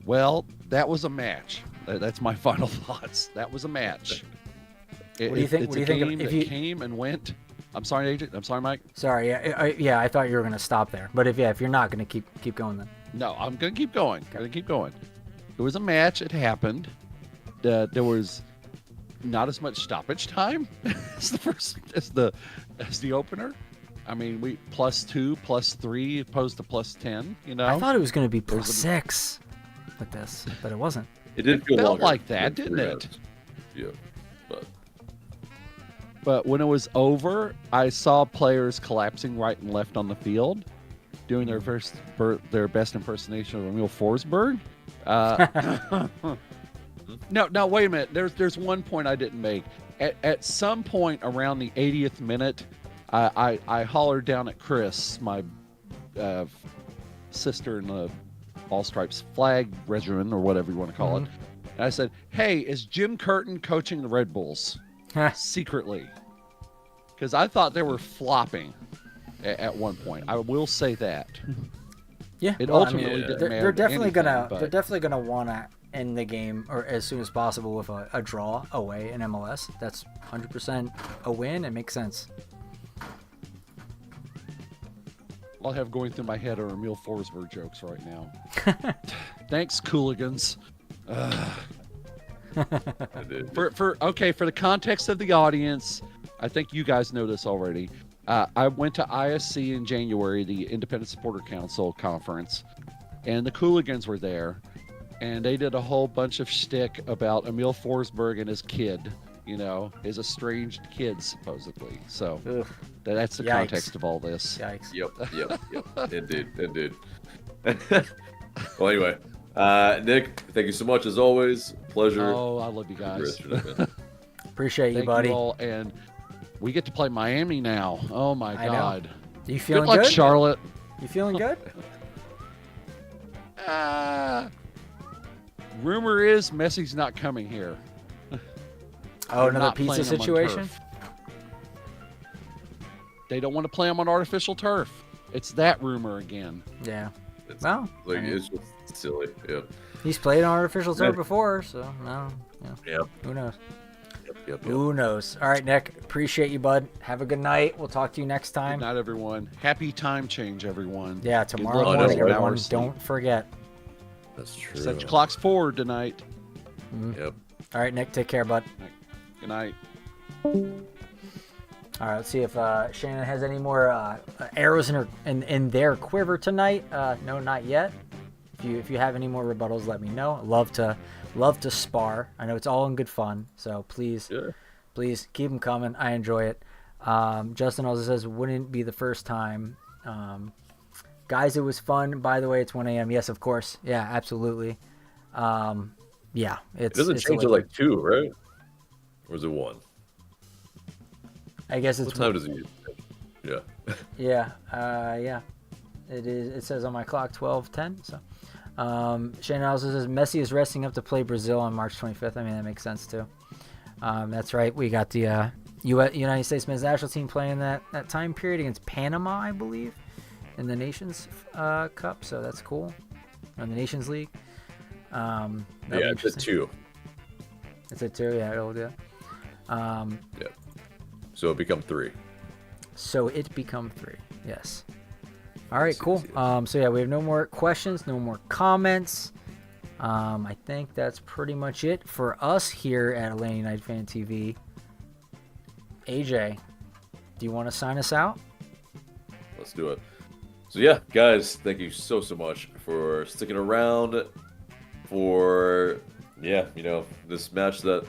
Well, that was a match. That's my final thoughts. That was a match. What do you think? It's a game that came and went. I'm sorry, Agent. I'm sorry, Mike. Sorry. I thought you were going to stop there. But if you're not going to keep going, then. No, I'm going to keep going. Okay. I'm going to keep going. It was a match. It happened. There was not as much stoppage time as the opener. I mean, we +2, +3 opposed to +10. I thought it was going to be +6 with this, but it wasn't. It did feel felt longer. like that, didn't it? Yeah, But when it was over, I saw players collapsing right and left on the field, doing their best impersonation of Emil Forsberg. No, wait a minute. There's one point I didn't make. At some point around the 80th minute, I hollered down at Chris, my sister in the All Stripes flag regiment, or whatever you want to call it. And I said, "Hey, is Jim Curtin coaching the Red Bulls?" Secretly, because I thought they were flopping at one point. I will say that. Yeah, it ultimately didn't matter. They're definitely anything, gonna want to end the game or as soon as possible with a draw away in MLS. That's 100% a win. It makes sense. All I have going through my head are Emil Forsberg jokes right now. Thanks, Cooligans. For the context of the audience, I think you guys know this already. I went to ISC in January, the Independent Supporter Council conference, and the Cooligans were there, and they did a whole bunch of shtick about Emil Forsberg and his kid, his estranged kid, supposedly. So that's the context of all this. Yikes. Yep. Indeed. Well, anyway. Nick, thank you so much as always. Pleasure. Oh, I love you guys. Appreciate you, buddy. You all, and we get to play Miami now. Oh my God. You feeling good? Good luck, Charlotte. You feeling good? Rumor is Messi's not coming here. Oh, another pizza situation? They don't want to play him on artificial turf. It's that rumor again. Yeah. It's just silly. Yeah. He's played on artificial turf before, so no. Yeah. Who knows? Yep. Who knows? All right, Nick. Appreciate you, bud. Have a good night. We'll talk to you next time. Good night, everyone. Happy time change, everyone. Yeah, tomorrow morning, everyone. Don't forget. That's true. Set your clocks forward tonight. Mm-hmm. Yep. All right, Nick. Take care, bud. Good night. All right, let's see if Shannon has any more arrows in their quiver tonight. No, not yet. If you have any more rebuttals, let me know. Love to spar. I know it's all in good fun, so please keep them coming. I enjoy it. Justin also says, wouldn't be the first time. Guys, it was fun. By the way, it's 1 a.m. Yes, of course. Yeah, absolutely. Yeah, It doesn't change at like 2, right? Or is it 1? I guess it's. What time does it use? Yeah. Yeah. It is. It says on my clock 12:10. So, Shannon also says Messi is resting up to play Brazil on March 25th. I mean, that makes sense too. That's right. We got the United States men's national team playing that time period against Panama, I believe, in the Nations Cup. So that's cool. Or the Nations League. Yeah, it's a 2. It's a 2. Yeah, it'll do. Yeah. So it become 3. So it become 3. Yes. All right, cool. So yeah, we have no more questions, no more comments. I think that's pretty much it for us here at Atlanta United Fan TV. AJ, do you want to sign us out? Let's do it. So yeah, guys, thank you so much for sticking around for this match that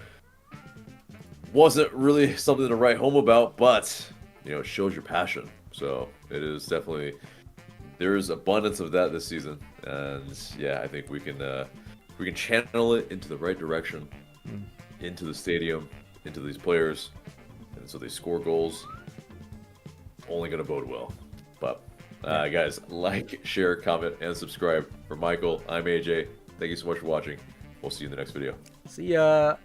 wasn't really something to write home about, but it shows your passion. So it is definitely, there's abundance of that this season, and yeah, I think we can channel it into the right direction, into the stadium, into these players, and so they score goals. Only gonna bode well. But guys, like, share, comment, and subscribe. For Michael, I'm AJ. Thank you so much for watching. We'll see you in the next video. See ya.